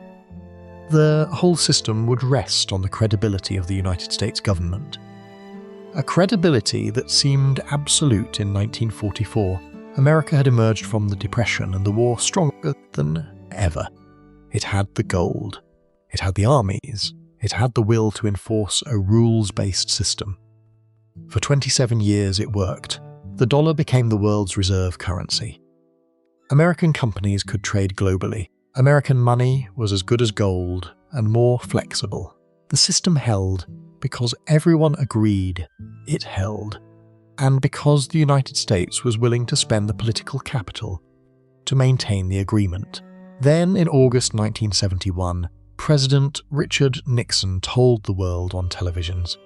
A: The whole system would rest on the credibility of the United States government. A credibility that seemed absolute in 1944. America had emerged from the Depression and the war stronger than ever. It had the gold. It had the armies. It had the will to enforce a rules-based system. For 27 years it worked. The dollar became the world's reserve currency. American companies could trade globally. American money was as good as gold and more flexible. The system held because everyone agreed it held, and because the United States was willing to spend the political capital to maintain the agreement. Then, in August 1971, President Richard Nixon told the world on televisions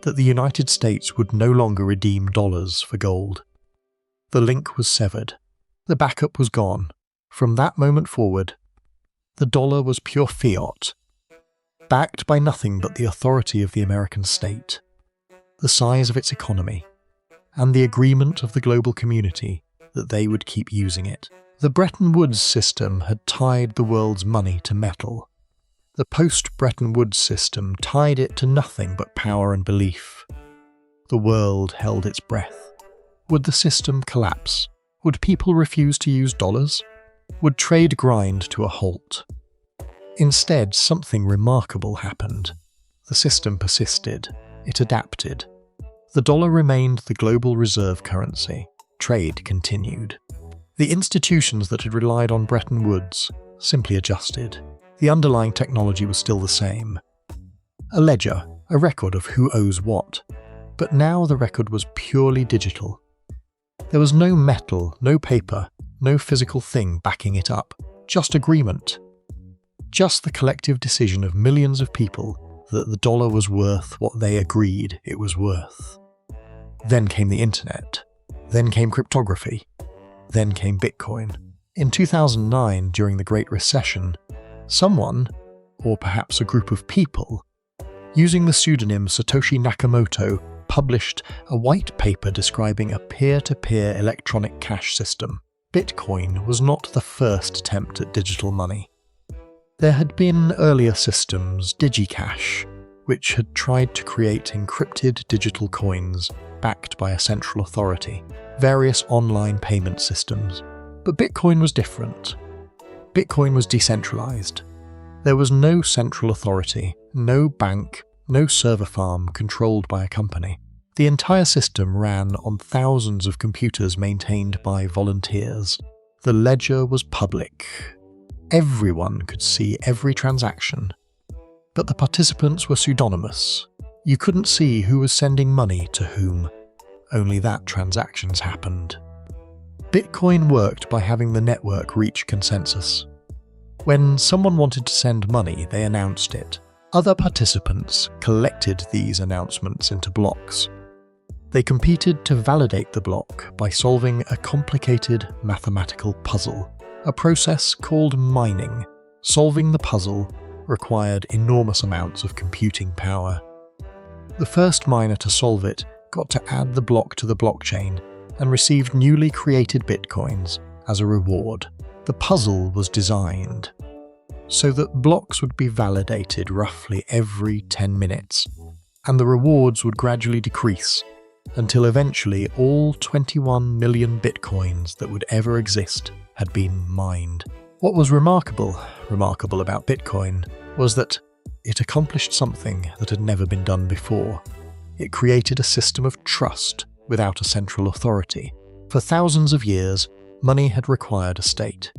A: that the United States would no longer redeem dollars for gold. The link was severed. The backup was gone. From that moment forward, the dollar was pure fiat, backed by nothing but the authority of the American state, the size of its economy, and the agreement of the global community that they would keep using it. The Bretton Woods system had tied the world's money to metal. The post-Bretton Woods system tied it to nothing but power and belief. The world held its breath. Would the system collapse? Would people refuse to use dollars? Would trade grind to a halt? Instead, something remarkable happened. The system persisted. It adapted. The dollar remained the global reserve currency. Trade continued. The institutions that had relied on Bretton Woods simply adjusted. The underlying technology was still the same. A ledger, a record of who owes what. But now the record was purely digital. There was no metal, no paper, no physical thing backing it up. Just agreement. Just the collective decision of millions of people that the dollar was worth what they agreed it was worth. Then came the internet. Then came cryptography. Then came Bitcoin. In 2009, during the Great Recession, someone, or perhaps a group of people, using the pseudonym Satoshi Nakamoto, published a white paper describing a peer-to-peer electronic cash system. Bitcoin was not the first attempt at digital money. There had been earlier systems, DigiCash, which had tried to create encrypted digital coins backed by a central authority, various online payment systems. But Bitcoin was different. Bitcoin was decentralized. There was no central authority, no bank, no server farm controlled by a company. The entire system ran on thousands of computers maintained by volunteers. The ledger was public. Everyone could see every transaction. But the participants were pseudonymous. You couldn't see who was sending money to whom. Only that transactions happened. Bitcoin worked by having the network reach consensus. When someone wanted to send money, they announced it. Other participants collected these announcements into blocks. They competed to validate the block by solving a complicated mathematical puzzle, a process called mining. Solving the puzzle required enormous amounts of computing power. The first miner to solve it got to add the block to the blockchain and received newly created bitcoins as a reward. The puzzle was designed. so that blocks would be validated roughly every 10 minutes, and the rewards would gradually decrease until eventually all 21 million bitcoins that would ever exist had been mined. What was remarkable about Bitcoin was that it accomplished something that had never been done before. It created a system of trust without a central authority. For thousands of years, money had required a state.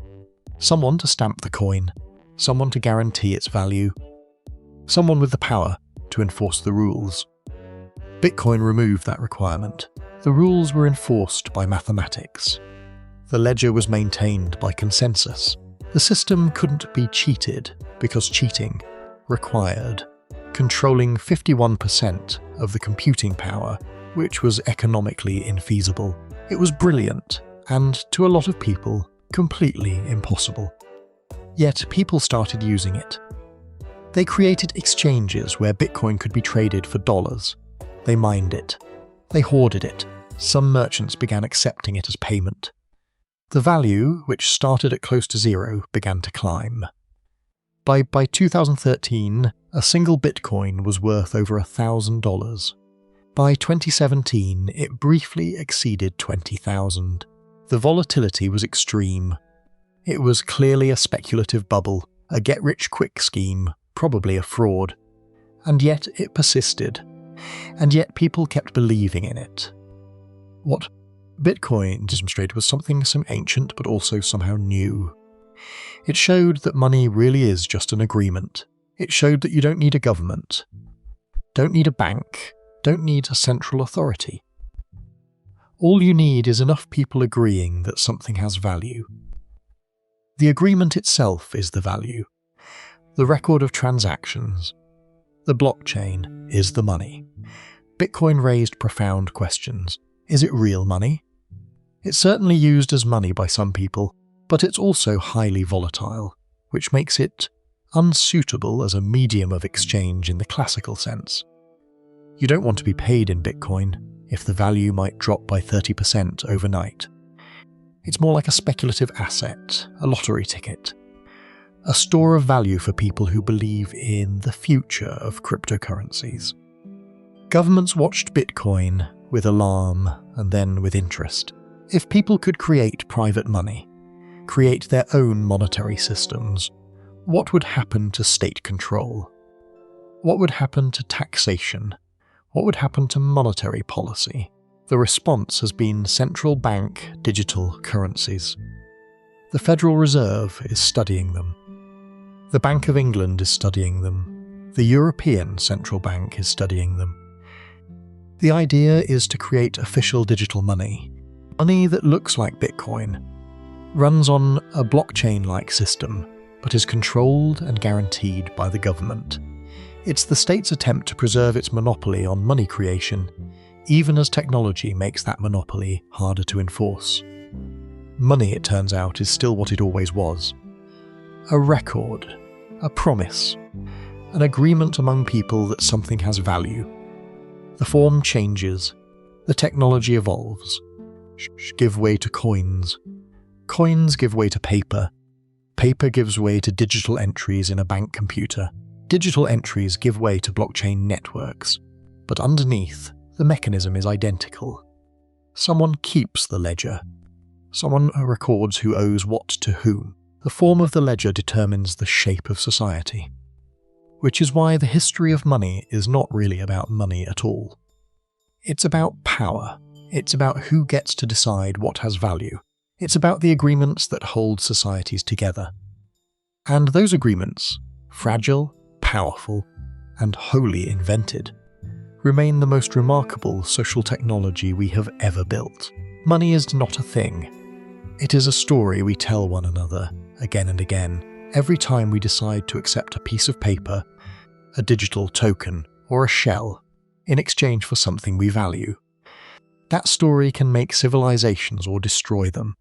A: Someone to stamp the coin, someone to guarantee its value, someone with the power to enforce the rules. Bitcoin removed that requirement. The rules were enforced by mathematics. The ledger was maintained by consensus. The system couldn't be cheated because cheating required controlling 51% of the computing power, which was economically infeasible. It was brilliant, and to a lot of people, completely impossible. Yet people started using it. They created exchanges where Bitcoin could be traded for dollars. They mined it. They hoarded it. Some merchants began accepting it as payment. The value, which started at close to zero, began to climb. By 2013, a single Bitcoin was worth over $1,000. By 2017, it briefly exceeded 20,000. The volatility was extreme. It was clearly a speculative bubble, a get-rich-quick scheme, probably a fraud. And yet it persisted. And yet people kept believing in it. What Bitcoin demonstrated was something so ancient but also somehow new. It showed that money really is just an agreement. It showed that you don't need a government, don't need a bank, don't need a central authority. All you need is enough people agreeing that something has value. The agreement itself is the value. The record of transactions. The blockchain is the money. Bitcoin raised profound questions. Is it real money? It's certainly used as money by some people, but it's also highly volatile, which makes it unsuitable as a medium of exchange in the classical sense. You don't want to be paid in Bitcoin if the value might drop by 30% overnight. It's more like a speculative asset, a lottery ticket, a store of value for people who believe in the future of cryptocurrencies. Governments watched Bitcoin with alarm and then with interest. If people could create private money, create their own monetary systems, what would happen to state control? What would happen to taxation? What would happen to monetary policy? The response has been central bank digital currencies. The Federal Reserve is studying them. The Bank of England is studying them. The European Central Bank is studying them. The idea is to create official digital money that looks like Bitcoin, runs on a blockchain-like system, but is controlled and guaranteed by the government. It's the state's attempt to preserve its monopoly on money creation, even as technology makes that monopoly harder to enforce. Money, it turns out, is still what it always was. A record, a promise, an agreement among people that something has value. The form changes, the technology evolves. Give way to coins. Coins give way to paper. Paper gives way to digital entries in a bank computer. Digital entries give way to blockchain networks. But underneath, the mechanism is identical. Someone keeps the ledger. Someone records who owes what to whom. The form of the ledger determines the shape of society. Which is why the history of money is not really about money at all. It's about power. It's about who gets to decide what has value. It's about the agreements that hold societies together. And those agreements, fragile, powerful, and wholly invented, remain the most remarkable social technology we have ever built. Money is not a thing. It is a story we tell one another again and again, every time we decide to accept a piece of paper, a digital token, or a shell in exchange for something we value. That story can make civilizations or destroy them.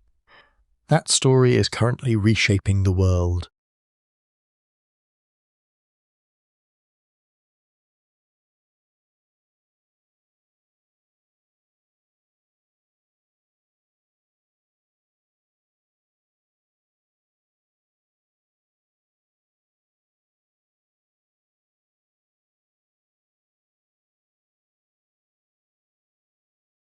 A: That story is currently reshaping the world,